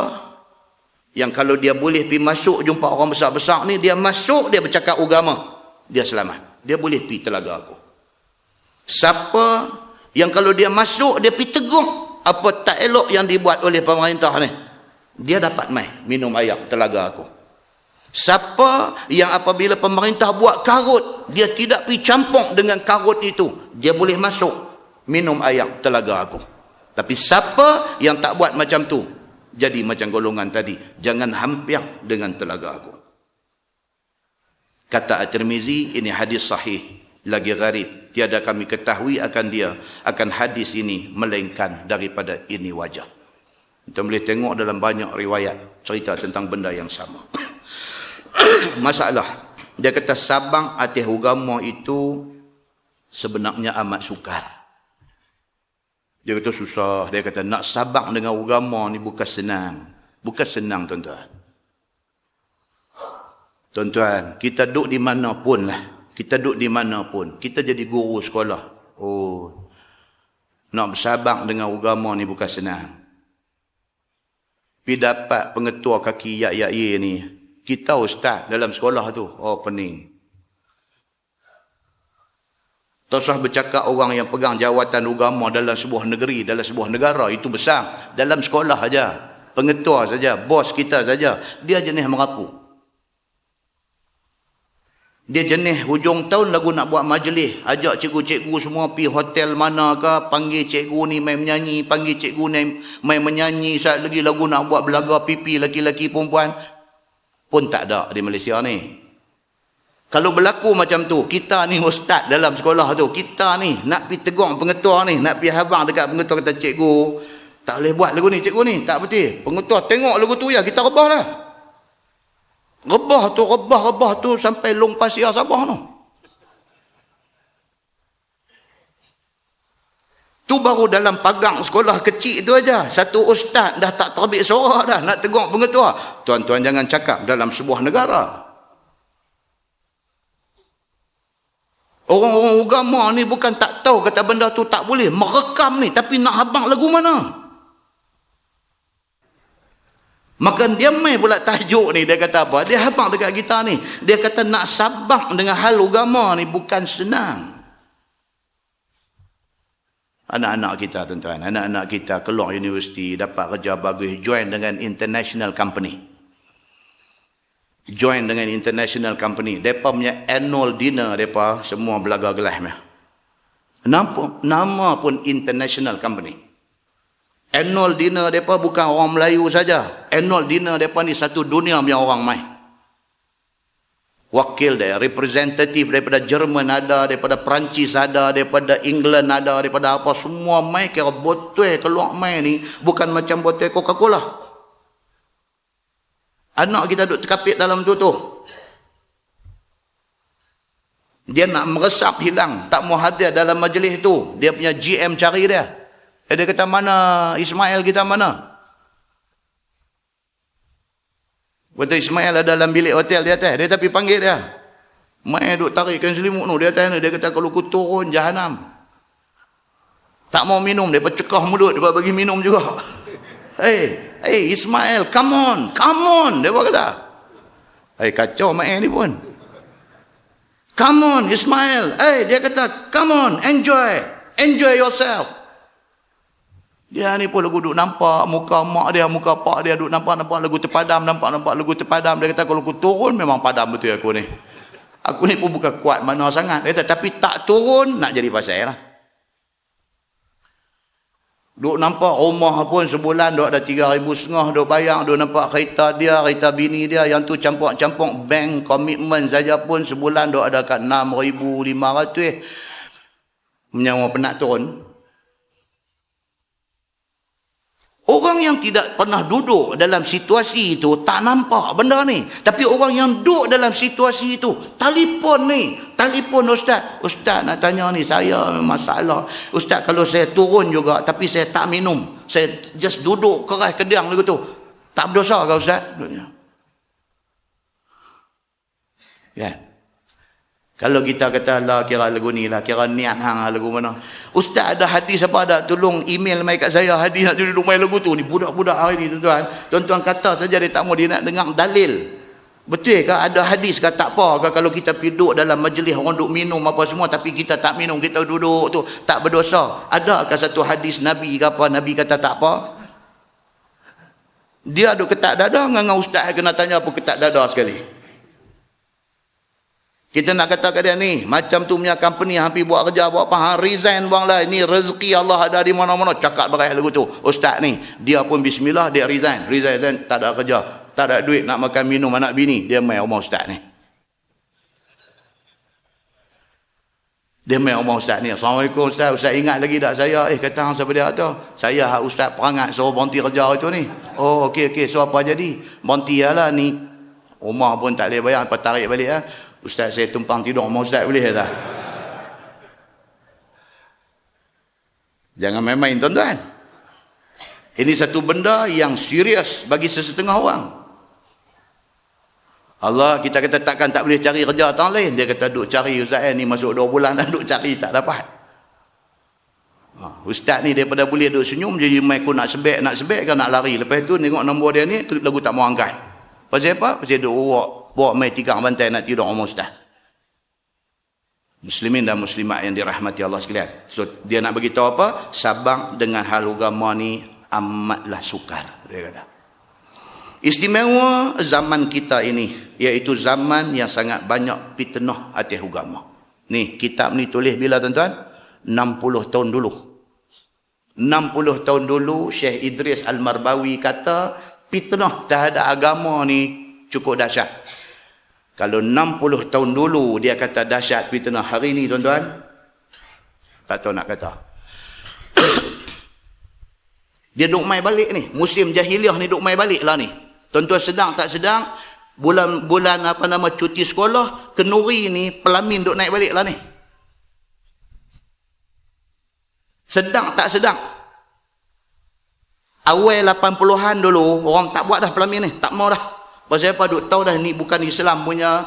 yang kalau dia boleh pergi masuk jumpa orang besar-besar ni, dia masuk, dia bercakap agama, dia selamat, dia boleh pergi telaga aku. Siapa yang kalau dia masuk, dia pergi tegur apa tak elok yang dibuat oleh pemerintah ni, dia dapat mai minum air telaga aku. Siapa yang apabila pemerintah buat karut, dia tidak pergi campur dengan karut itu, dia boleh masuk minum air telaga aku. Tapi siapa yang tak buat macam tu, jadi macam golongan tadi, jangan hampir dengan telaga aku. Kata At-Tirmizi, ini hadis sahih, lagi gharib, tiada kami ketahui akan dia, akan hadis ini, melainkan daripada ini wajah. Kita boleh tengok dalam banyak riwayat cerita tentang benda yang sama. Masalah, dia kata sabang atas agama itu sebenarnya amat sukar. Dia kata susah, dia kata nak sabang dengan agama ni bukan senang. Bukan senang tuan-tuan. Tuan-tuan, kita duduk di mana pun lah. Kita duduk di mana pun. Kita jadi guru sekolah. Oh, nak bersabak dengan agama ni bukan senang. Pergi dapat pengetua kaki yak-yak-ye ni. Kita ustaz dalam sekolah tu. Oh, pening. Tak usah bercakap orang yang pegang jawatan agama dalam sebuah negeri, dalam sebuah negara. Itu besar. Dalam sekolah saja. Pengetua saja. Bos kita saja. Dia jenis merapu. Dia jenis hujung tahun lagu nak buat majlis, ajak cikgu-cikgu semua pergi hotel mana ke, panggil cikgu ni main menyanyi, panggil cikgu ni main menyanyi, saat lagi lagu nak buat belaga pipi laki-laki perempuan. Pun tak ada di Malaysia ni. Kalau berlaku macam tu, kita ni ustaz dalam sekolah tu, kita ni nak pergi tegur pengetua ni, nak pergi habang dekat pengetua, kata cikgu, tak boleh buat lagu ni cikgu ni, tak betul. Pengetua tengok lagu tu ya, kita rebah lah. Rebah tu sampai Long Pasir Sabah tu. Tu baru dalam pagang sekolah kecil tu aja. Satu ustaz dah tak terbit suara dah nak tegur pengetua. Tuan-tuan jangan cakap dalam sebuah negara. Orang-orang agama ni bukan tak tahu kata benda tu tak boleh. Merekam ni, tapi nak habang lagu mana? Maka dia main pula tajuk ni. Dia kata apa? Dia habang dekat kita ni. Dia kata nak sabak dengan hal agama ni bukan senang. Anak-anak kita tuan-tuan, anak-anak kita keluar universiti, dapat kerja bagus, join dengan international company. Join dengan international company. Mereka punya annual dinner, mereka semua belaga gelas. Nama pun international company. Annual dinner mereka bukan orang Melayu saja. Annual dinner mereka ni satu dunia punya orang mai. Wakil dia, representatif daripada Jerman ada, daripada Perancis ada, daripada England ada, daripada apa, semua mai kira botol keluar mai ni bukan macam botol Coca-Cola. Anak kita duduk terkapit dalam tu. Dia nak meresap hilang, tak mau hadir dalam majlis tu. Dia punya GM cari dia. Dia kata, mana Ismail kita mana? Kata Ismail ada dalam bilik hotel dia atas. Dia tapi panggil dia. Mai duk tarikkan selimut tu. Dia atas ni. Dia kata kalau ku turun jahanam. Tak mau minum. Dia pecekah mulut. Dia bagi minum juga. Hey Ismail, come on. Dia kata. Kacau mai ni pun. Come on Ismail. Dia kata, come on, enjoy yourself. Dia ni pun lagu duk nampak muka mak dia, muka pak dia duk nampak lagu terpadam, nampak lagu terpadam. Dia kata kalau aku turun memang padam betul aku ni. Aku ni pun bukan kuat mana sangat. Dia kata tapi tak turun nak jadi pasal lah. Duk nampak rumah pun sebulan duk ada 3,500 duk bayar, duk nampak kereta dia, kereta bini dia yang tu campur-campur bank komitmen saja pun sebulan duk ada kat 6,500. Menyawa penat turun. Orang yang tidak pernah duduk dalam situasi itu tak nampak benda ni. Tapi orang yang duduk dalam situasi itu, telefon ustaz nak tanya ni, saya masalah. Ustaz kalau saya turun juga tapi saya tak minum. Saya just duduk keras kediang lagu tu. Tak berdosa ke ustaz? Ya. Kalau kita kata lah kira lagu ni lah, kira niat hang lagu mana. Ustaz ada hadis apa ada tolong email mai kat saya hadis nak duduk main lagu tu ni. Budak-budak hari ni tuan-tuan. Tuan-tuan kata saja dia tak mau, dia nak dengar dalil. Betul ke ada hadis ke tak apa ke kalau kita duduk dalam majlis orang duk minum apa semua tapi kita tak minum, kita duduk tu tak berdosa. Adakah satu hadis Nabi ke apa Nabi kata tak apa? Dia duk ketak dada dengan ustaz kena tanya apa ketak dada sekali. Kita nak kata kat dia ni, macam tu punya company hampir buat kerja, buat apa, resign bang lah, ini rezeki Allah ada di mana-mana, cakap berai lagu tu. Ustaz ni, dia pun bismillah, dia resign, tak ada kerja, tak ada duit, nak makan minum anak bini, dia main rumah ustaz ni. Dia main rumah ustaz ni, Assalamualaikum ustaz, ustaz ingat lagi tak saya? Kata hang siapa dia tu? Saya hak ustaz perangat suruh berhenti kerja itu ni. Oh okey, so apa jadi? Berhenti lah ni, rumah pun tak boleh bayar, apa tarik balik lah. Ustaz saya tumpang tidur rumah ustaz boleh tak? Jangan main-main tuan-tuan. Ini satu benda yang serius bagi sesetengah orang. Allah kita kata takkan tak boleh cari kerja orang lain. Dia kata duk cari ustaz ni masuk 2 bulan dah duk cari tak dapat. Ustaz ni daripada boleh duk senyum jadi mai aku nak sebek ke nak lari. Lepas tu tengok nombor dia ni lagu tak mau angkat. Pasal apa? Pasal duk bawa mai tikar bantai nak tidur rumah ustaz. Muslimin dan muslimat yang dirahmati Allah sekalian. So dia nak bagi tahu apa? Sabang dengan hal agama ni amatlah sukar, dia kata. Istimewa zaman kita ini iaitu zaman yang sangat banyak fitnah atas agama. Ni kitab ni tulis bila tuan-tuan? 60 tahun dulu. 60 tahun dulu Syekh Idris Al-Marbawi kata fitnah terhadap agama ni cukup dahsyat. Kalau 60 tahun dulu dia kata dahsyat fitnah, hari ni tuan-tuan, tak tahu nak kata. Dia duk mai balik ni. Musim jahiliah ni duk mai balik lah ni. Tuan-tuan sedang tak sedang, bulan apa nama cuti sekolah, kenuri ni pelamin duk naik balik lah ni. Sedang tak sedang. Awal 80-an dulu, orang tak buat dah pelamin ni. Tak mau dah. Pasal apa? Duk tahu dah ni bukan Islam punya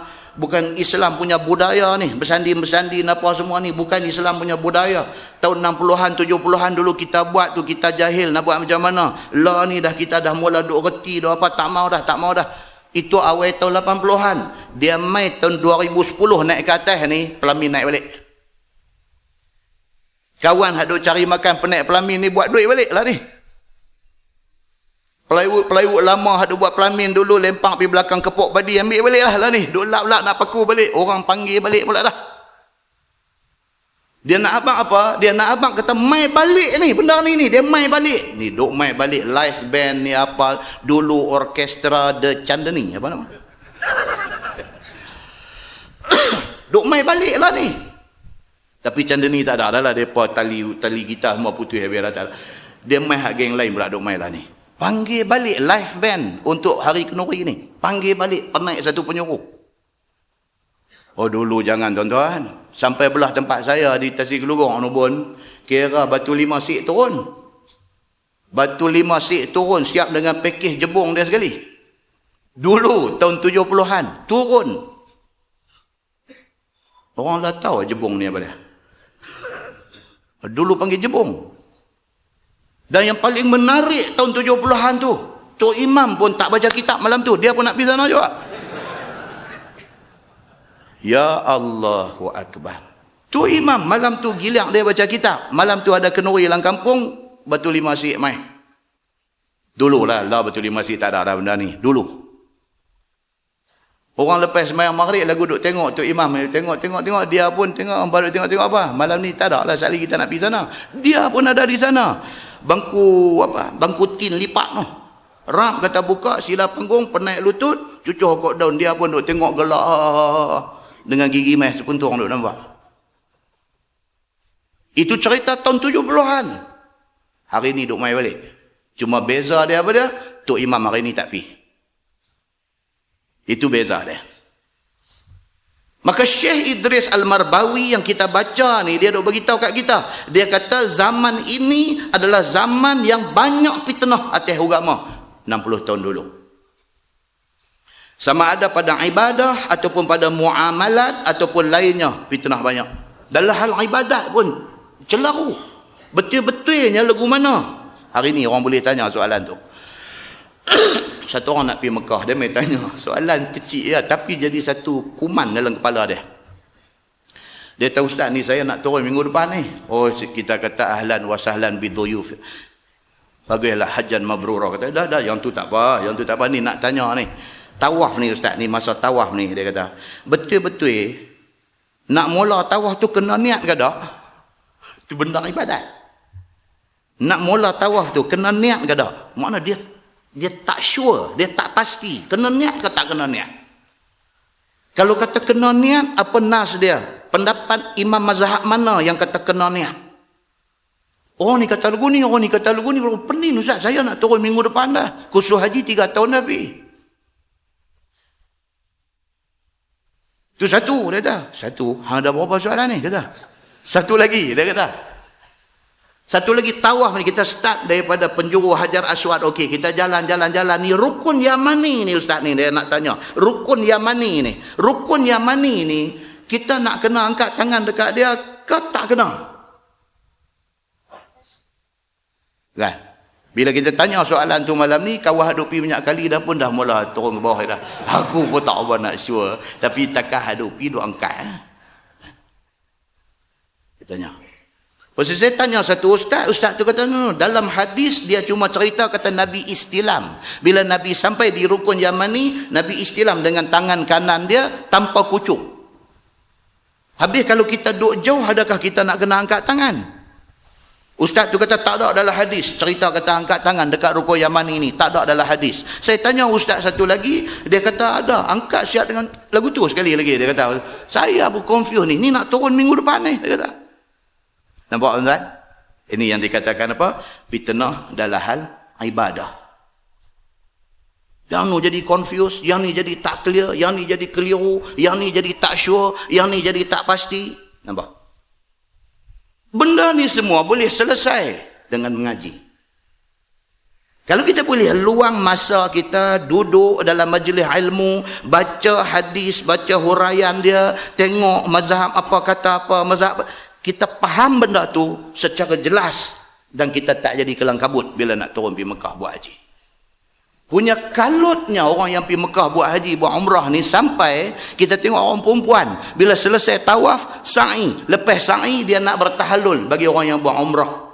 budaya ni. Bersanding apa semua ni bukan Islam punya budaya. Tahun 60-an 70-an dulu kita buat tu, kita jahil nak buat macam mana. Lah ni dah kita dah mula duk reti dah apa, tak mau dah. Itu awal tahun 80-an. Dia mai tahun 2010 naik ke atas ni, pelamin naik balik. Kawan hak duk cari makan penaik pelamin ni buat duit balik lah ni. Plywood lama ada buat pelamin dulu, lempang pergi belakang kepok padi, ambil balik lah ni. Duk lap-lap nak paku balik, orang panggil balik pula dah. Dia nak abang apa? Dia nak abang kata mai balik ni, benda ni dia mai balik. Ni duk mai balik live band ni apa, dulu orkestra The Chandani, apa nama? Duk mai balik lah ni. Tapi Chandani tak ada lah, depa tali gitar semua putih habis dah tak ada. Dia mai hak geng lain pula duk mai lah ni. Panggil balik live band untuk hari kenuri ni. Panggil balik penaik satu penyuruh. Oh dulu jangan tuan-tuan. Sampai belah tempat saya di Tasik Kelurong Nubun, kira batu 5 sik turun. Batu 5 sik turun siap dengan pakej jebung dia sekali. Dulu tahun 70-an turun. Orang dah tahu jebung ni apa dia. Dulu panggil jebung. Dan yang paling menarik tahun 70-an tu, Tok Imam pun tak baca kitab malam tu. Dia pun nak pergi sana juga. Ya Allahu Akbar. Tok Imam malam tu gilang dia baca kitab. Malam tu ada kenuri dalam kampung, batu 5 sik mai. Dulu lah batu 5 sik tak ada benda ni. Dulu. Orang lepas sembahyang maghrib lagu duk tengok Tok Imam. Tengok. Dia pun tengok. Baru tengok apa. Malam ni tak ada lah. Sekali kita nak pergi sana. Dia pun ada di sana. Bangku tin lipat tu. Ram kata buka, sila panggung, penaik lutut, cucuh kok daun. Dia pun duk tengok gelak dengan gigi meh sepuntung duk nampak. Itu cerita tahun 70-an. Hari ni duk mai balik. Cuma beza dia apa dia? Tok Imam hari ni tak pi. Itu beza dia. Maka Syekh Idris Al-Marbawi yang kita baca ni, dia duk beritahu kat kita. Dia kata zaman ini adalah zaman yang banyak fitnah atas agama 60 tahun dulu. Sama ada pada ibadah ataupun pada muamalat ataupun lainnya, fitnah banyak. Dalam hal ibadat pun celaru. Betul-betulnya lagu mana? Hari ni orang boleh tanya soalan tu. Satu orang nak pergi Mekah, dia mai tanya soalan kecil ya, tapi jadi satu kuman dalam kepala dia. Dia tahu ustaz ni saya nak turun minggu depan ni. Oh kita kata ahlan wa sahlan biduyuf. Baguslah hajjan mabrurah. Kata dah yang tu tak apa, ni nak tanya ni. Tawaf ni ustaz ni, masa tawaf ni dia kata, betul-betul nak mula tawaf tu kena niat ke tak? Itu benda ibadat. Nak mula tawaf tu kena niat ke tak? Makna dia tak sure, dia tak pasti kena niat ke tak kena niat. Kalau kata kena niat, apa nas dia? Pendapat imam mazhab mana yang kata kena niat? Oh ni kata lagu ni, pening ustaz, saya nak turun minggu depan dah. Kursus haji 3 tahun dah pergi. Itu satu, dia kata. Satu, ada berapa soalan ni? Kata. Satu lagi, dia kata. Satu lagi tawaf ni, kita start daripada penjuru Hajar Aswad. Okey, kita jalan. Ni rukun Yamani ni ustaz ni, dia nak tanya. Rukun Yamani ni, kita nak kena angkat tangan dekat dia ke tak kena? Kan? Bila kita tanya soalan tu malam ni, kawan hadupi banyak kali dah pun dah mula turun ke bawah dah. Aku pun tak apa nak sure, tapi takkan hadupi duk angkat. Kita tanya. Pasal saya tanya satu ustaz tu kata, no, dalam hadis dia cuma cerita kata Nabi istilam. Bila Nabi sampai di rukun Yamani, Nabi istilam dengan tangan kanan dia tanpa kucuk. Habis kalau kita duduk jauh, adakah kita nak kena angkat tangan? Ustaz tu kata tak ada dalam hadis. Cerita kata angkat tangan dekat Rukun Yamani ni. Tak ada dalam hadis. Saya tanya ustaz satu lagi. Dia kata ada. Angkat siap dengan lagu tu sekali lagi. Dia kata, saya pun confused ni. Ni nak turun minggu depan ni. Dia kata. Nampak tuan-tuan? Ini yang dikatakan apa? Fitnah dalam hal ibadah. Yang ni jadi confused. Yang ni jadi tak clear. Yang ni jadi keliru. Yang ni jadi tak sure. Yang ni jadi tak pasti. Nampak? Benda ni semua boleh selesai dengan mengaji. Kalau kita boleh luang masa kita duduk dalam majlis ilmu, baca hadis, baca huraian dia, tengok mazhab apa kata apa, mazhab, kita faham benda tu secara jelas dan kita tak jadi kelang kabut bila nak turun pergi Mekah buat haji. Punya kalutnya orang yang pergi Mekah buat haji, buat umrah ni, sampai kita tengok orang perempuan bila selesai tawaf, sa'i, lepas sa'i dia nak bertahallul bagi orang yang buat umrah.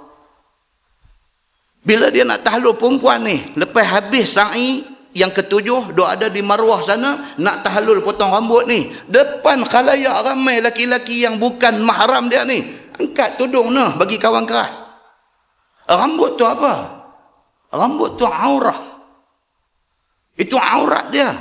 Bila dia nak tahallul perempuan ni, lepas habis sa'i yang ketujuh, dia ada di Marwah sana, nak tahallul potong rambut ni, depan khalayak ramai laki-laki yang bukan mahram dia ni, angkat tudung nah bagi kawan kerat. Rambut tu apa? Rambut tu aurah. Itu aurat dia.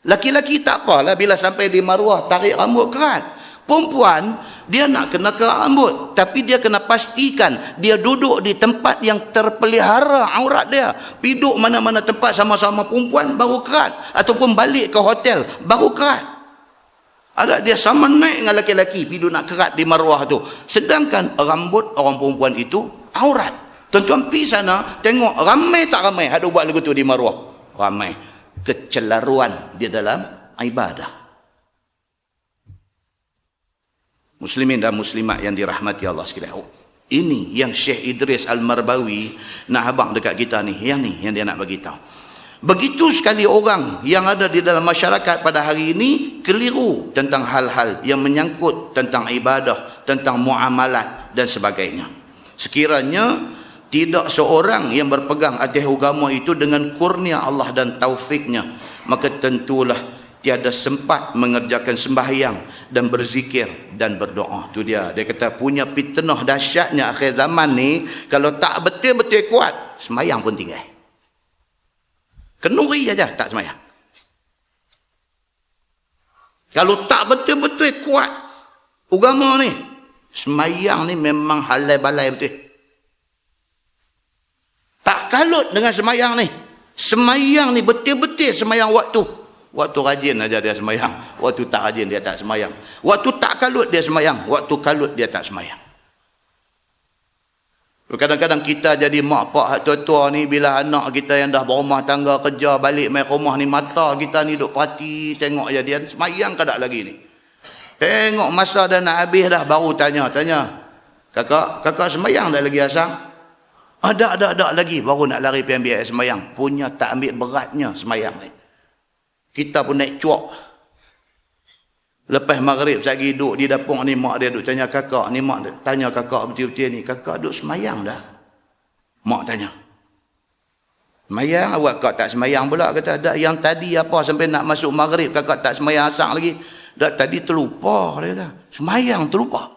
Laki-laki tak apalah bila sampai di Marwah tarik rambut kerat. Perempuan dia nak kena kerat rambut, tapi dia kena pastikan dia duduk di tempat yang terpelihara aurat dia. Piduk mana-mana tempat sama-sama perempuan baru kerat, ataupun balik ke hotel baru kerat. Ada dia sama naik dengan laki-laki piduk nak kerat di Marwah tu. Sedangkan rambut orang perempuan itu aurat. Tuan-tuan pergi sana tengok ramai tak ramai ada buat lagu tu di Marwah. Ramai. Kecelaruan di dalam ibadah. Muslimin dan muslimat yang dirahmati Allah sekalian. Ini yang Syekh Idris Al-Marbawi nak habaq dekat kita ni. Yang ni yang dia nak bagi tahu. Begitu sekali orang yang ada di dalam masyarakat pada hari ini keliru tentang hal-hal yang menyangkut tentang ibadah, tentang muamalat dan sebagainya. Sekiranya tidak seorang yang berpegang atas agama itu dengan kurnia Allah dan taufiknya, maka tentulah tiada sempat mengerjakan sembahyang dan berzikir dan berdoa. Itu dia. Dia kata punya fitnah dahsyatnya akhir zaman ni, kalau tak betul-betul kuat, sembahyang pun tinggal. Kenuri aja tak sembahyang. Kalau tak betul-betul kuat agama ni, sembahyang ni memang halai balai betul. Tak kalut dengan semayang ni. Semayang ni betul-betul semayang waktu. Waktu rajin aja dia semayang. Waktu tak rajin dia tak semayang. Waktu tak kalut dia semayang. Waktu kalut dia tak semayang. Kadang-kadang kita jadi mak pak tua-tua ni, bila anak kita yang dah berumah tangga kerja balik main rumah ni, mata kita ni duk perhati tengok je dia semayang ke tak lagi ni. Tengok masa dah nak habis dah baru tanya. Kakak semayang dah lagi asal? Ada lagi baru nak lari pergi ambil air semayang. Punya tak ambil beratnya semayang ni. Kita pun naik cuak. Lepas maghrib lagi duduk di dapur ni, mak dia duduk tanya kakak ni, mak tanya kakak betul-betul ni, kakak duduk semayang dah? Mak tanya. Semayang awak kak tak semayang pula? Kata ada yang tadi apa sampai nak masuk maghrib kakak tak semayang asar lagi. Dah tadi terlupa dia kata. Semayang terlupa.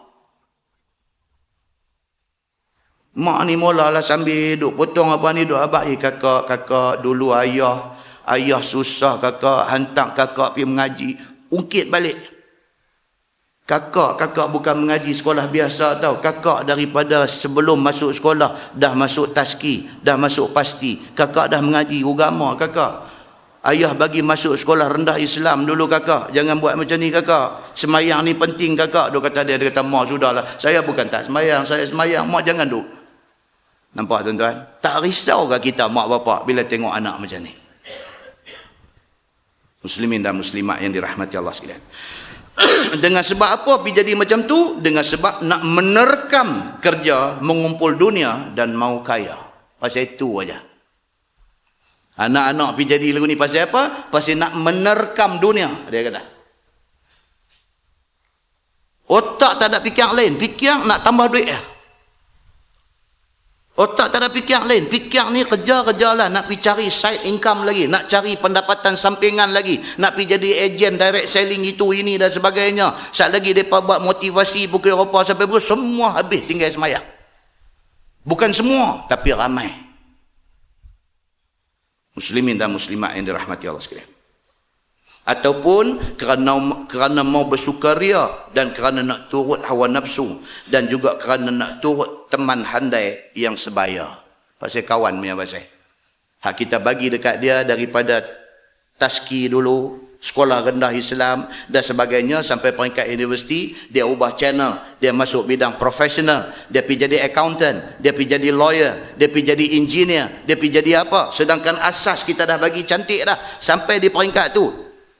Mak ni mulalah sambil duk potong apa ni, duk abang, kakak dulu ayah susah kakak hantar kakak pergi mengaji, ungkit balik. Kakak bukan mengaji sekolah biasa tau. Kakak daripada sebelum masuk sekolah dah masuk taski, dah masuk pasti. Kakak dah mengaji agama kakak. Ayah bagi masuk sekolah rendah Islam dulu kakak. Jangan buat macam ni kakak. Semayang ni penting kakak. Dia kata, mak sudahlah. Saya bukan tak semayang, saya semayang. Mak jangan duk. Nampak tuan-tuan? Tak risau ke kita mak bapak bila tengok anak macam ni? Muslimin dan muslimat yang dirahmati Allah sekalian. Dengan sebab apa pergi jadi macam tu? Dengan sebab nak menerkam kerja, mengumpul dunia dan mau kaya. Pasal itu aja. Anak-anak pergi jadi lagu ni pasal apa? Pasal nak menerkam dunia, dia kata. Otak tak ada fikir lain, fikir nak tambah duit. Otak tak ada fikir lain. Fikir ni kerja-kerja lah. Nak pergi cari side income lagi. Nak cari pendapatan sampingan lagi. Nak pergi jadi ejen, direct selling itu, ini dan sebagainya. Saat lagi mereka buat motivasi pukul Eropah sampai pukul semua habis tinggal semayang. Bukan semua, tapi ramai. Muslimin dan muslimat yang dirahmati Allah sekalian. Ataupun kerana mau bersukaria dan kerana nak turut hawa nafsu dan juga kerana nak turut teman handai yang sebaya. Pasal kawan punya pasal. Hak kita bagi dekat dia daripada taski dulu, sekolah rendah Islam dan sebagainya sampai peringkat universiti, dia ubah channel, dia masuk bidang profesional, dia pergi jadi accountant, dia pergi jadi lawyer, dia pergi jadi engineer, dia pergi jadi apa. Sedangkan asas kita dah bagi cantik dah. Sampai di peringkat tu,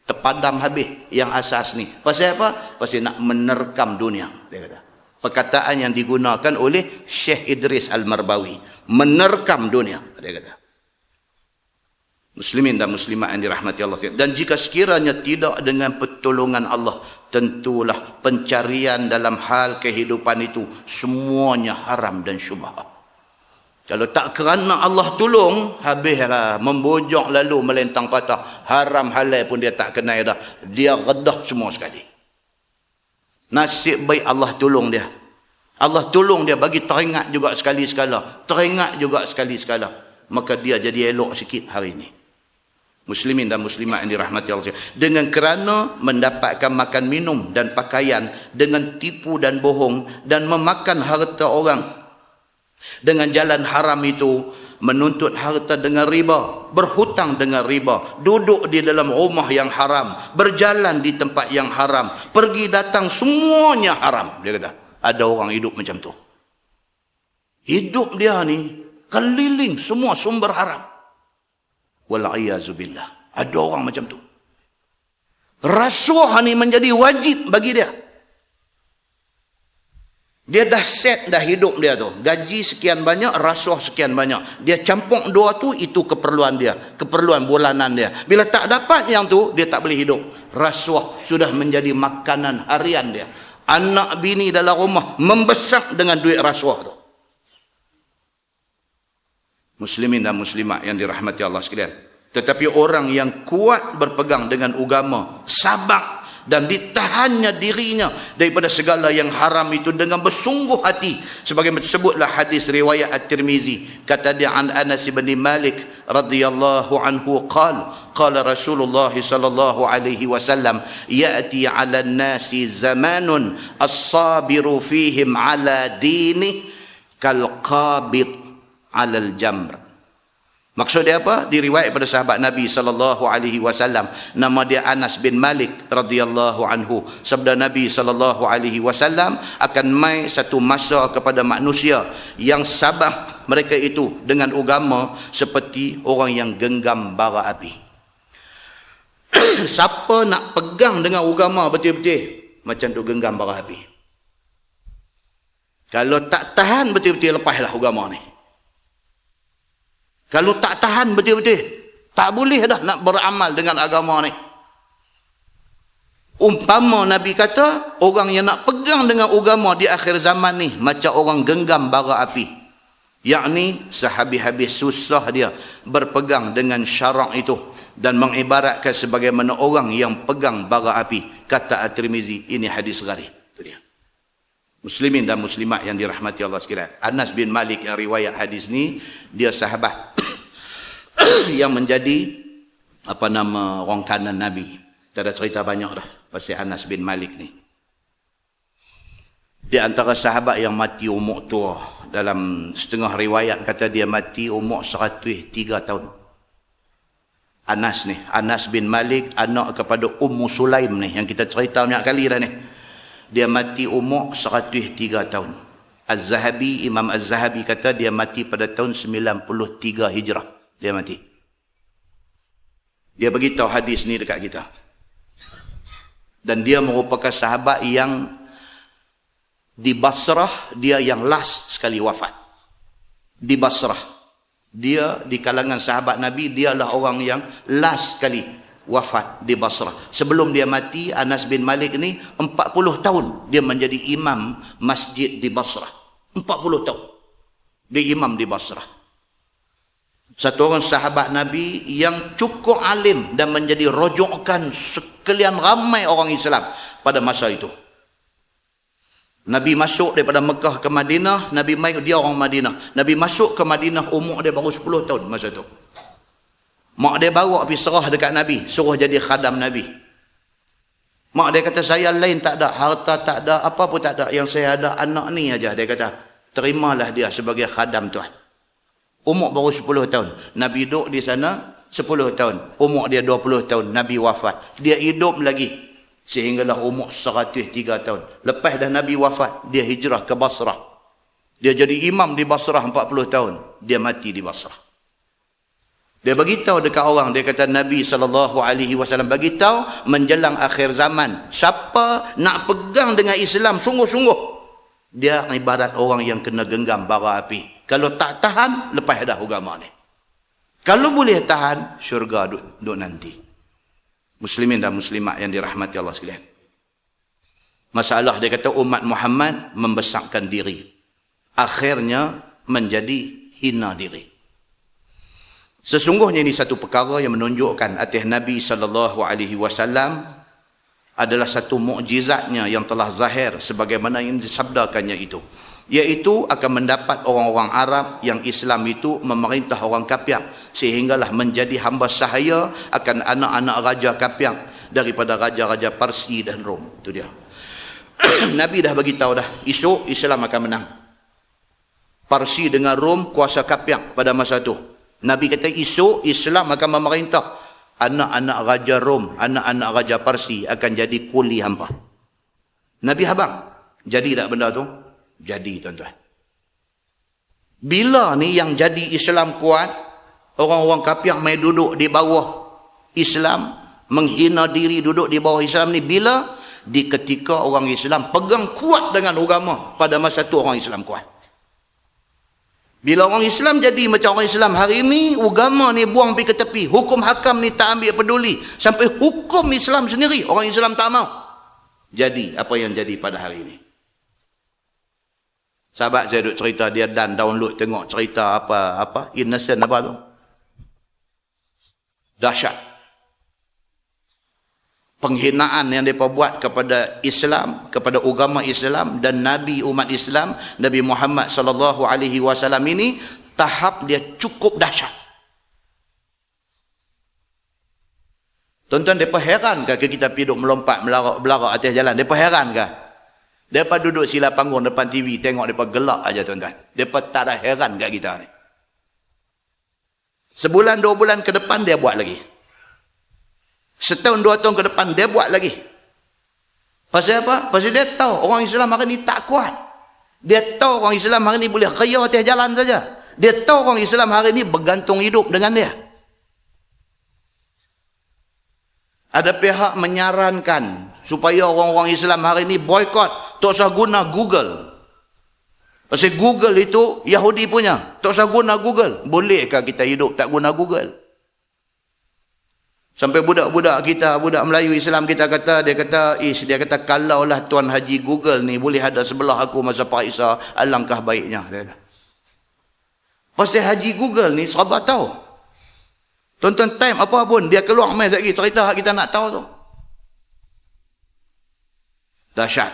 terpadam habis yang asas ni. Pasal apa? Pasal nak menerkam dunia, dia kata. Perkataan yang digunakan oleh Syekh Idris Al-Marbawi, menerkam dunia, dia kata. Muslimin dan muslimat yang dirahmati Allah. Dan jika sekiranya tidak dengan pertolongan Allah, tentulah pencarian dalam hal kehidupan itu semuanya haram dan syubhat. Kalau tak kerana Allah tolong, habislah, membojok lalu melentang patah. Haram halal pun dia tak kenal dah. Dia redah semua sekali. Nasib baik Allah tolong dia. Allah tolong dia, bagi teringat juga sekali-sekala. Teringat juga sekali-sekala. Maka dia jadi elok sikit hari ini. Muslimin dan muslimat yang dirahmati Allah. Dengan kerana mendapatkan makan minum dan pakaian dengan tipu dan bohong dan memakan harta orang dengan jalan haram itu, menuntut harta dengan riba, berhutang dengan riba, duduk di dalam rumah yang haram, berjalan di tempat yang haram, pergi datang semuanya haram. Dia kata, ada orang hidup macam tu. Hidup dia ni keliling semua sumber haram. Wal'iyazubillah. Ada orang macam tu. Rasuah ni menjadi wajib bagi dia. Dia dah set dah hidup dia tu. Gaji sekian banyak, rasuah sekian banyak. Dia campur dua tu, itu keperluan dia. Keperluan bulanan dia. Bila tak dapat yang tu, dia tak boleh hidup. Rasuah sudah menjadi makanan harian dia. Anak bini dalam rumah membesar dengan duit rasuah tu. Muslimin dan muslimat yang dirahmati Allah sekalian. Tetapi orang yang kuat berpegang dengan agama, sabar dan ditahannya dirinya daripada segala yang haram itu dengan bersungguh hati. Sebagaimana sebutlah hadis riwayat At-Tirmizi. Kata dia an Anas bin Malik radhiyallahu anhu qala Rasulullah sallallahu alaihi wasallam ya'ti 'ala an-nasi zamanun as-sabiru fihim 'ala dini kal qabid 'ala al-jamr. Maksud dia apa? Diriwayat pada sahabat Nabi sallallahu alaihi wasallam, nama dia Anas bin Malik radhiyallahu anhu. Sabda Nabi sallallahu alaihi wasallam, akan mai satu masa kepada manusia yang sabar mereka itu dengan agama seperti orang yang genggam bara api. Siapa nak pegang dengan agama betul-betul, macam tu genggam bara api. Kalau tak tahan betul-betul, lepaslah agama ni. Kalau tak tahan betul-betul, tak boleh dah nak beramal dengan agama ni. Umpama Nabi kata, orang yang nak pegang dengan agama di akhir zaman ni macam orang genggam bara api. Yakni sehabis-habis susah dia berpegang dengan syarak itu dan mengibaratkan sebagaimana orang yang pegang bara api. Kata At-Tirmizi, ini hadis gharib. Itu dia. Muslimin dan muslimat yang dirahmati Allah sekalian. Anas bin Malik yang riwayat hadis ni, dia sahabat yang menjadi orang kanan Nabi. Kita ada cerita banyak dah pasal Anas bin Malik ni. Dia antara sahabat yang mati umur tua. Dalam setengah riwayat kata dia mati umur 103 tahun. Anas ni, Anas bin Malik, anak kepada Ummu Sulaim ni, yang kita cerita banyak kali dah ni. Dia mati umur 103 tahun. Az-Zahabi, Imam Az-Zahabi kata dia mati pada tahun 93 Hijrah. Dia mati. Dia beritahu hadis ni dekat kita. Dan dia merupakan sahabat yang di Basrah, dia yang last sekali wafat. Di Basrah. Dia di kalangan sahabat Nabi, dialah orang yang last sekali wafat di Basrah. Sebelum dia mati, Anas bin Malik ni 40 tahun dia menjadi imam masjid di Basrah. 40 tahun dia imam di Basrah. Satu orang sahabat Nabi yang cukup alim dan menjadi rujukan sekalian ramai orang Islam pada masa itu. Nabi masuk daripada Mekah ke Madinah, Nabi mai, dia orang Madinah. Nabi masuk ke Madinah, umur dia baru 10 tahun masa tu. Mak dia bawa pergi serah dekat Nabi, suruh jadi khadam Nabi. Mak dia kata, saya lain tak ada, harta tak ada, apa pun tak ada. Yang saya ada anak ni aja. Dia kata, terimalah dia sebagai khadam Tuhan. Umur baru 10 tahun. Nabi duduk di sana 10 tahun. Umur dia 20 tahun. Nabi wafat. Dia hidup lagi. Sehinggalah umur 103 tahun. Lepas dah Nabi wafat, dia hijrah ke Basrah. Dia jadi imam di Basrah 40 tahun. Dia mati di Basrah. Dia beritahu dekat orang, dia kata Nabi SAW beritahu menjelang akhir zaman, siapa nak pegang dengan Islam sungguh-sungguh, dia ibarat orang yang kena genggam bara api. Kalau tak tahan, lepas dah agama ni. Kalau boleh tahan, syurga duduk nanti. Muslimin dan muslimat yang dirahmati Allah sekalian. Masalah dia kata umat Muhammad membesarkan diri. Akhirnya menjadi hina diri. Sesungguhnya ini satu perkara yang menunjukkan atas Nabi SAW adalah satu mukjizatnya yang telah zahir sebagaimana yang disabdakannya itu. Iaitu akan mendapat orang-orang Arab yang Islam itu memerintah orang kafir sehinggalah menjadi hamba sahaya akan anak-anak raja kafir daripada raja-raja Parsi dan Rom. Itu dia. Nabi dah bagi tahu dah, esok Islam akan menang. Parsi dengan Rom kuasa kafir pada masa itu. Nabi kata esok Islam akan memerintah. Anak-anak raja Rom, anak-anak raja Parsi akan jadi kuli hamba. Nabi habang. Jadi tak benda tu? Jadi tuan-tuan. Bila ni yang jadi Islam kuat, orang-orang kafir mai duduk di bawah Islam, menghina diri duduk di bawah Islam ni, bila? Di ketika orang Islam pegang kuat dengan agama, pada masa tu orang Islam kuat. Bila orang Islam jadi macam orang Islam hari ni, agama ni buang pergi ke tepi, hukum hakam ni tak ambil peduli, sampai hukum Islam sendiri orang Islam tak mau. Jadi apa yang jadi pada hari ini? Sahabat saya duk cerita, dia dan download tengok cerita apa innocent apa tu, dahsyat penghinaan yang mereka buat kepada Islam, kepada agama Islam dan Nabi umat Islam, Nabi Muhammad SAW ini, tahap dia cukup dahsyat. Tuan-tuan, mereka heran ke kita pergi duduk melompat belarak atas jalan? Mereka heran ke? Mereka duduk sila panggung depan TV, tengok mereka gelak aja tuan-tuan. Mereka tak ada heran kat kita ni. Sebulan 2 bulan ke depan dia buat lagi. Setahun 2 tahun ke depan dia buat lagi. Pasal apa? Pasal dia tahu orang Islam hari ni tak kuat. Dia tahu orang Islam hari ni boleh raya atas jalan saja. Dia tahu orang Islam hari ni bergantung hidup dengan dia. Ada pihak menyarankan supaya orang-orang Islam hari ni boykot, tak usah guna Google. Pasal Google itu Yahudi punya, tak usah guna Google. Bolehkah kita hidup tak guna Google? Sampai budak-budak kita, budak Melayu Islam kita kata, dia kata kalaulah Tuan Haji Google ni boleh ada sebelah aku masa periksa, alangkah baiknya. Dia kata. Pasal Haji Google ni sahabat tahu. Tonton time apa pun, dia keluar main lagi cerita hak kita nak tahu tu. Dahsyat.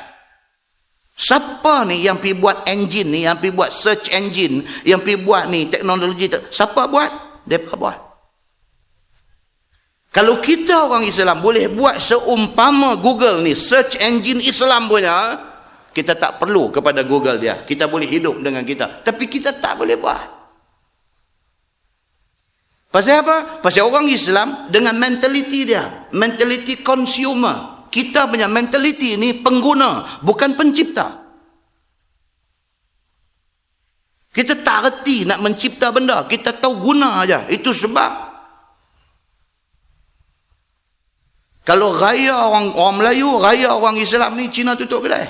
Siapa ni yang pergi buat engine ni, yang pergi buat search engine, yang pergi buat ni teknologi, siapa buat? Mereka buat. Kalau kita orang Islam boleh buat seumpama Google ni, search engine Islam punya, kita tak perlu kepada Google dia. Kita boleh hidup dengan kita. Tapi kita tak boleh buat. Pasal apa? Pasal orang Islam dengan mentaliti dia, mentaliti consumer. Kita punya mentaliti ni pengguna, bukan pencipta. Kita tak reti nak mencipta benda, kita tahu guna aja. Itu sebab kalau raya orang Melayu, raya orang Islam ni, Cina tutup kedai.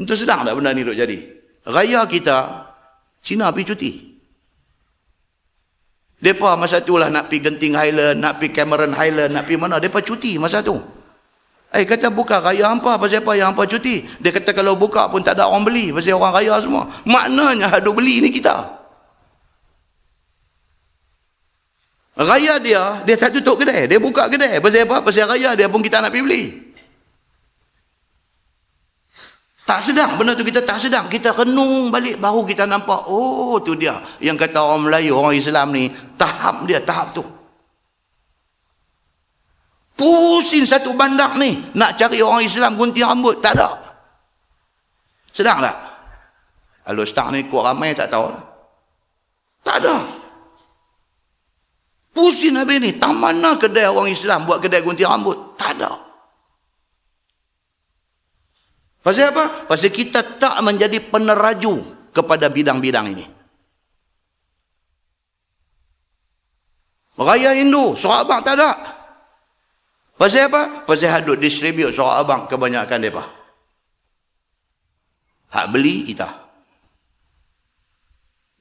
Itu sedang tak benda ni duk jadi? Raya kita, Cina pergi cuti. Mereka masa tu lah nak pergi Genting Highland, nak pergi Cameron Highland, nak pergi mana. Mereka cuti masa tu. Kata buka raya hampa, pasal apa yang hampa cuti? Dia kata kalau buka pun tak ada orang beli, pasal orang raya semua. Maknanya ada beli ni kita. Raya dia tak tutup kedai, dia buka kedai. Pasal apa? Pasal raya dia pun kita nak pergi beli. Tak sedang, benda tu kita tak sedang. Kita renung balik, baru kita nampak, oh tu dia. Yang kata orang Melayu, orang Islam ni, tahap dia, tahap tu. Pusing satu bandar ni, nak cari orang Islam gunting rambut, tak ada. Sedang tak? Kalau start ni kuat ramai tak tahu lah. Tak ada. Pusing habis ni, tak mana kedai orang Islam buat kedai gunting rambut? Tak ada. Pasal apa? Pasal kita tak menjadi peneraju kepada bidang-bidang ini. Raya Hindu, surat abang tak ada. Pasal apa? Pasal hak duk distribute surat abang kebanyakan mereka. Hak beli kita.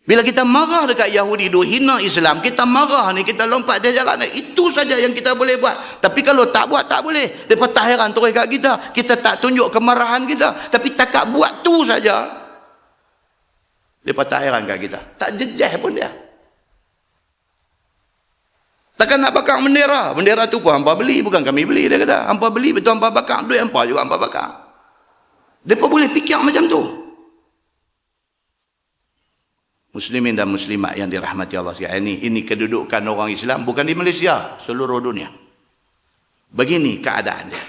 Bila kita marah dekat Yahudi, duk hina Islam, kita marah ni, kita lompat dia jalan ni. Itu saja yang kita boleh buat. Tapi kalau tak buat, tak boleh. Mereka tak heran terus kat kita. Kita tak tunjuk kemarahan kita. Tapi takat buat tu saja, mereka tak heran kat kita. Tak jejah pun dia. Takkan nak bakar bendera. Bendera tu pun hampa beli, bukan kami beli. Dia kata, hampa beli, betul hampa bakar. Duit hampa juga hampa bakar. Mereka boleh fikir macam tu. Muslimin dan muslimat yang dirahmati Allah sekalian, ini kedudukan orang Islam bukan di Malaysia, seluruh dunia. Begini keadaan dia.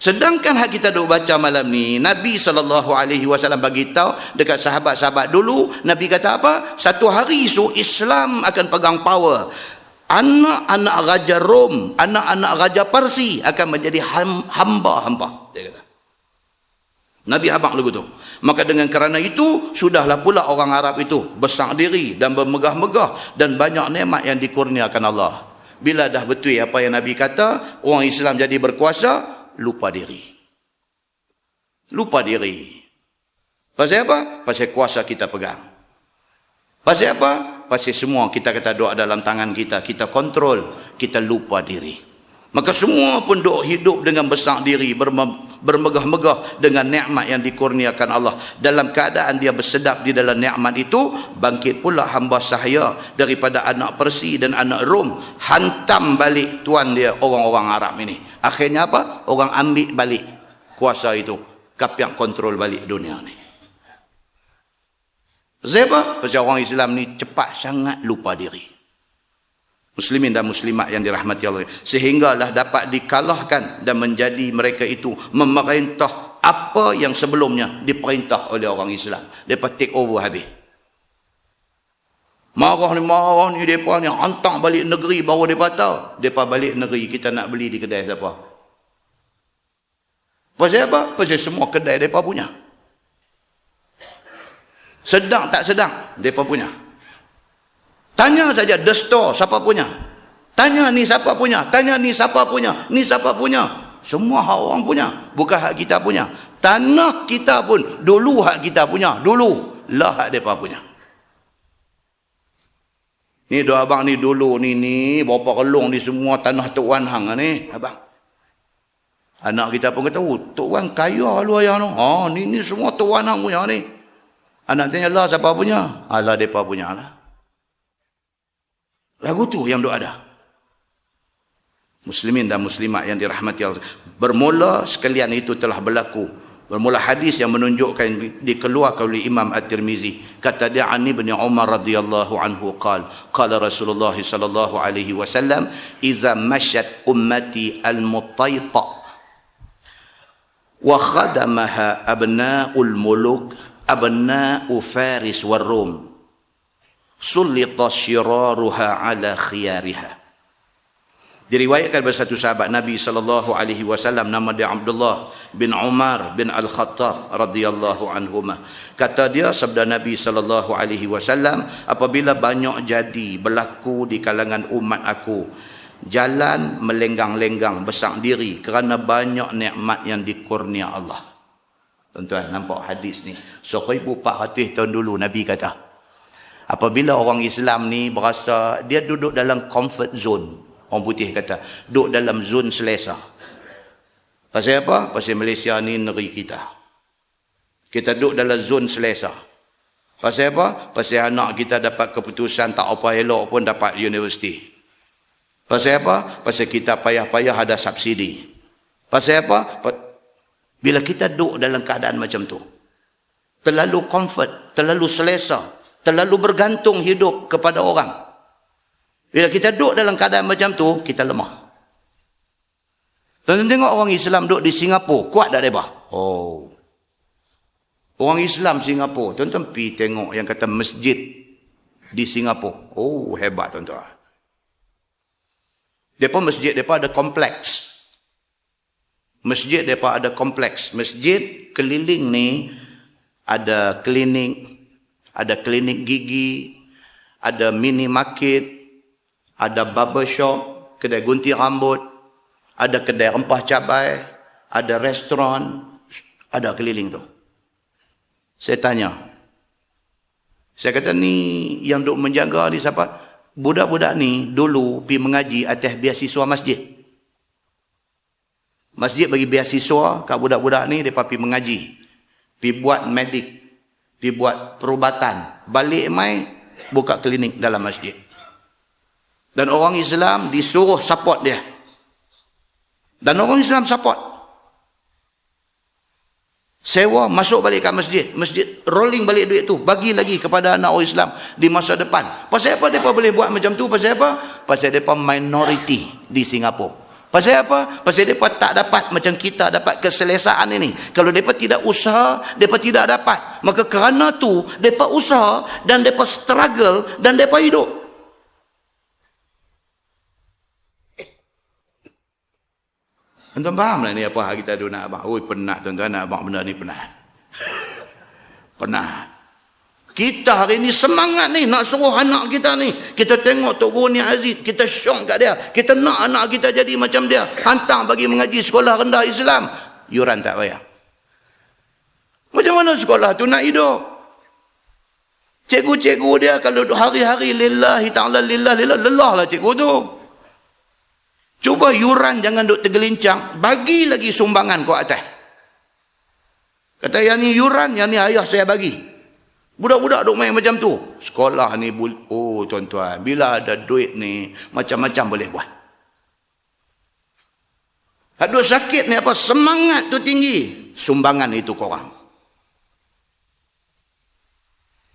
Sedangkan hak kita duk baca malam ni, Nabi SAW bagi tahu dekat sahabat-sahabat dulu, Nabi kata apa? Satu hari esok Islam akan pegang power. Anak-anak Raja Rom, anak-anak Raja Parsi akan menjadi hamba-hamba. Dia kata. Nabi abang lagu tu. Maka dengan kerana itu, sudahlah pula orang Arab itu besar diri dan bermegah-megah dan banyak nikmat yang dikurniakan Allah. Bila dah betul apa yang Nabi kata, orang Islam jadi berkuasa, lupa diri. Lupa diri. Pasal apa? Pasal kuasa kita pegang. Pasal apa? Pasal semua kita kata doa dalam tangan kita, kita kontrol, kita lupa diri. Maka semua pun duk hidup dengan besar diri, bermegah-megah dengan nikmat yang dikurniakan Allah. Dalam keadaan dia bersedap di dalam nikmat itu, bangkit pula hamba sahaya daripada anak Persi dan anak Rom, hantam balik tuan dia orang-orang Arab ini. Akhirnya apa? Orang ambil balik kuasa itu, kapiak kontrol balik dunia ni. Pasal apa? Pasal orang Islam ni cepat sangat lupa diri. Muslimin dan muslimat yang dirahmati Allah, sehinggalah dapat dikalahkan dan menjadi mereka itu memerintah apa yang sebelumnya diperintah oleh orang Islam. Mereka take over habis. Marah ni mereka ni hantar balik negeri, baru mereka tahu mereka balik negeri kita nak beli di kedai siapa. Pasal apa? Pasal semua kedai mereka punya. Sedang tak sedang mereka punya. Tanya saja the store siapa punya. Tanya ni siapa punya. Tanya ni siapa punya. Ni siapa punya. Semua hak orang punya. Bukan hak kita punya. Tanah kita pun dulu hak kita punya. Dulu lah hak mereka punya. Ni doa abang ni dulu ni berapa kelung ni semua tanah Tok Wan hang ni abang. Anak kita pun kata, oh Tok Wan kaya lu ayah tu. Ha ni semua Tok Wan hang punya ni. Anak tanya lah siapa punya? Alah mereka punya lah. Lagu tu yang duk ada. Muslimin dan muslimat yang dirahmati Allah. Bermula sekalian itu telah berlaku. Bermula hadis yang menunjukkan dikeluarkan oleh Imam At-Tirmizi. Kata dia Ani bin Umar radhiyallahu anhu qala Rasulullah sallallahu alaihi wasallam, "Iza masyat ummati al-mutayta wa khadamaha abna'ul muluk, abna'u Faris war Rum. Sullita syiraruha ala khiyariha." Diriwayatkan oleh satu sahabat Nabi sallallahu alaihi wasallam, nama dia Abdullah bin Umar bin Al-Khattab radhiyallahu anhuma. Kata dia, sabda Nabi sallallahu alaihi wasallam, apabila banyak jadi berlaku di kalangan umat aku jalan melenggang-lenggang besar diri kerana banyak nikmat yang dikurnia Allah. Tuan-tuan nampak hadis ni 1400 tahun dulu Nabi kata, apabila orang Islam ni berasa dia duduk dalam comfort zone, orang putih kata duduk dalam zon selesa. Pasal apa? Pasal Malaysia ni negeri kita. Kita duduk dalam zon selesa. Pasal apa? Pasal anak kita dapat keputusan tak apa elok pun dapat universiti. Pasal apa? Pasal kita payah-payah ada subsidi. Pasal apa? Bila kita duduk dalam keadaan macam tu, terlalu comfort, terlalu selesa, terlalu bergantung hidup kepada orang. Bila kita duduk dalam keadaan macam tu, kita lemah. Tuan-tuan tengok orang Islam duduk di Singapura, kuat tak mereka? Oh. Orang Islam Singapura, tuan-tuan pergi tengok yang kata masjid di Singapura. Oh, hebat tuan-tuan. Mereka masjid, mereka ada kompleks. Masjid mereka ada kompleks. Masjid keliling ni ada klinik gigi, ada mini market, ada barber shop, kedai gunting rambut, ada kedai rempah cabai, ada restoran, ada keliling tu. Saya tanya, saya kata ni yang duk menjaga ni siapa? Budak-budak ni dulu pergi mengaji atas beasiswa masjid. Masjid bagi beasiswa kat budak-budak ni, mereka pergi mengaji, pergi buat medik, pergi buat perubatan, balik mai buka klinik dalam masjid. Dan orang Islam disuruh support dia. Dan orang Islam support. Sewa, masuk balik kat masjid. Masjid rolling balik duit tu, bagi lagi kepada anak orang Islam di masa depan. Pasal apa mereka boleh buat macam tu? Pasal apa? Pasal mereka minority di Singapura. Pasal apa? Pasal mereka tak dapat macam kita dapat keselesaan ini. Kalau mereka tidak usaha, mereka tidak dapat. Maka kerana tu, mereka usaha dan mereka struggle dan mereka hidup. Tuan-tuan faham lah ni apa kita ada nak abang. Oi, penat tuan-tuan nak abang benda ni penat. Penat. Kita hari ni semangat ni nak suruh anak kita ni. Kita tengok Tok Guru ni Aziz, kita syok kat dia. Kita nak anak kita jadi macam dia. Hantar bagi mengaji sekolah rendah Islam. Yuran tak bayar. Macam mana sekolah tu nak hidup? Cikgu-cikgu dia kalau hari-hari lillahi ta'ala lelah lah cikgu tu. Cuba yuran jangan duk tergelincang, bagi lagi sumbangan kau atas. Kata yang ni yuran, yang ni ayah saya bagi. Budak-budak duk main macam tu. Sekolah ni, oh tuan-tuan, bila ada duit ni, macam-macam boleh buat. Ada sakit ni apa, semangat tu tinggi, sumbangan itu korang.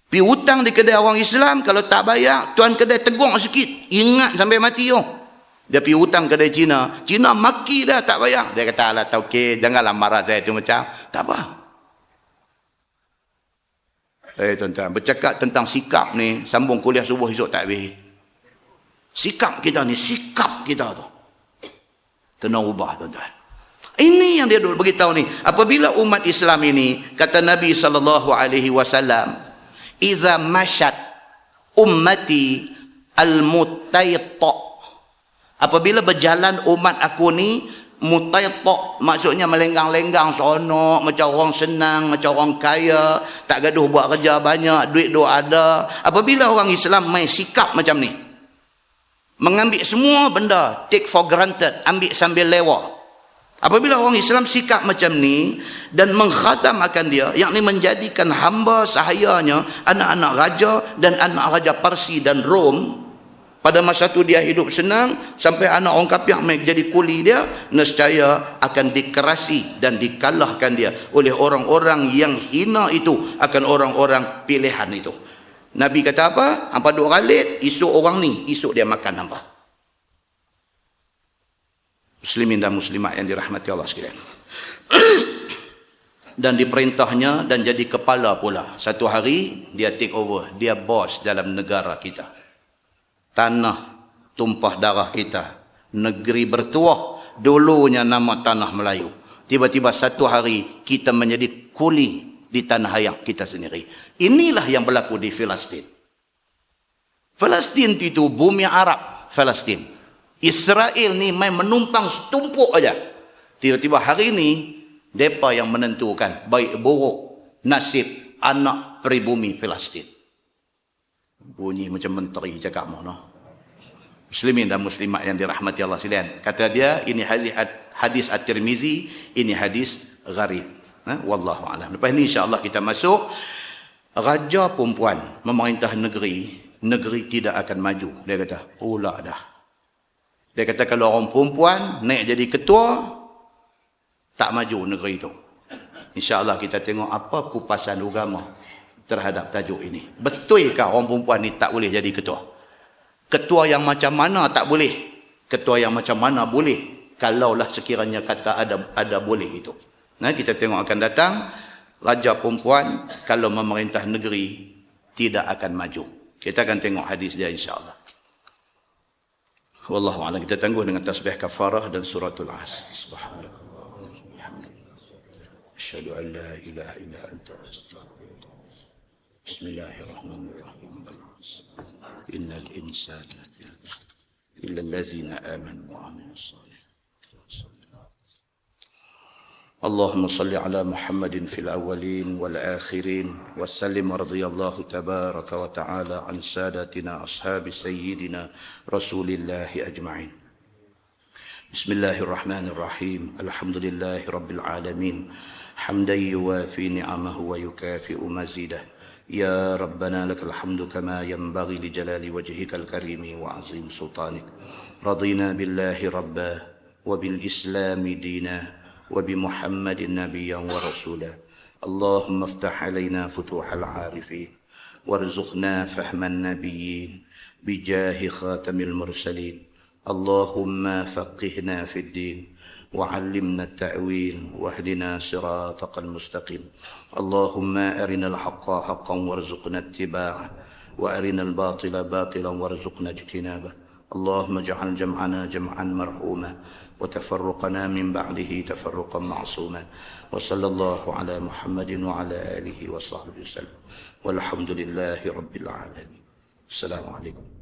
Pergi hutang di kedai orang Islam, kalau tak bayar, tuan kedai tegur sikit, ingat sampai mati oh. Dia pergi hutang kedai Cina. Cina maki dah tak bayar. Dia kata, alah tauke, janganlah marah saya tu macam. Tak apa. Tuan-tuan, bercakap tentang sikap ni, sambung kuliah subuh esok tak habis. Sikap kita ni, sikap kita tu. Kena ubah tuan-tuan. Ini yang dia dulu beritahu ni. Apabila umat Islam ini, kata Nabi SAW, Iza masyat ummati al-mutayta'. Apabila berjalan umat aku ni, mutayta' maksudnya melenggang-lenggang seronok, macam orang senang, macam orang kaya, tak gaduh buat kerja banyak, duit dia ada. Apabila orang Islam main sikap macam ni, mengambil semua benda, take for granted, ambil sambil lewa. Apabila orang Islam sikap macam ni dan menghadam akan dia, yakni menjadikan hamba sahayanya anak-anak raja dan anak raja Parsi dan Rom. Pada masa tu dia hidup senang, sampai anak orang kafir mai jadi kuli dia, nescaya akan dikerasi dan dikalahkan dia oleh orang-orang yang hina itu, akan orang-orang pilihan itu. Nabi kata apa? Hampa duk ralit, esok orang ni, esok dia makan hampa. Muslimin dan muslimat yang dirahmati Allah sekalian. Dan diperintahnya dan jadi kepala pula. Satu hari dia take over, dia bos dalam negara kita. Tanah tumpah darah kita, negeri bertuah, dulunya nama tanah Melayu. Tiba-tiba satu hari kita menjadi kuli di tanah air kita sendiri. Inilah yang berlaku di Palestin. Palestin itu bumi Arab, Palestin. Israel ni main menumpang setumpuk aja. Tiba-tiba hari ini depa yang menentukan baik buruk nasib anak pribumi Palestin. Bunyi macam menteri cakap mana. Muslimin dan muslimat yang dirahmati Allah sekalian. Kata dia, ini hadis At-Tirmizi, ini hadis gharib. Wallahu a'lam. Lepas ni insya-Allah kita masuk. Raja perempuan memerintah negeri, negeri tidak akan maju. Dia kata, pula dah. Dia kata kalau orang perempuan naik jadi ketua, tak maju negeri itu. InsyaAllah kita tengok apa kupasan agama terhadap tajuk ini. Betulkah orang perempuan ni tak boleh jadi ketua? Ketua yang macam mana tak boleh? Ketua yang macam mana boleh? Kalaulah sekiranya kata ada boleh itu. Nah, kita tengok akan datang, raja perempuan kalau memerintah negeri tidak akan maju. Kita akan tengok hadis dia insyaAllah. Wallahu a'lam. Kita tangguh dengan tasbih kafarah dan suratul As. Subhanallah. Asyhadu an la ilaha illa anta astaghfiruka. Bismillahirrahmanirrahim. Innal insana illa allazina amanu wa amilus salihati. اللهم صل على محمد في الأولين والآخرين وسلم رضي الله تبارك وتعالى عن سادتنا أصحاب سيدنا رسول الله أجمعين. بسم الله الرحمن الرحيم. الحمد لله رب العالمين حمدا يوافي نعمه ويكافئ مزيده. يا ربنا لك الحمد كما ينبغي لجلال وجهك الكريم وعظيم سلطانك. رضينا بالله ربا وبالإسلام دينا وبمحمد نبيا ورسولا. اللهم افتح علينا فتوح العارفين وارزقنا فهم النبيين بجاه خاتم المرسلين. اللهم فقهنا في الدين وعلمنا التأويل واهدنا صراطك المستقيم. اللهم أرنا الحق حقا وارزقنا اتباعه وأرنا الباطل باطلا وارزقنا اجتنابه. اللهم اجعل جمعنا جمعا مرحوما وتفرقنا من بعده تفرقا معصوما. وصلى الله على محمد وعلى آله وصحبه وسلم والحمد لله رب العالمين. السلام عليكم.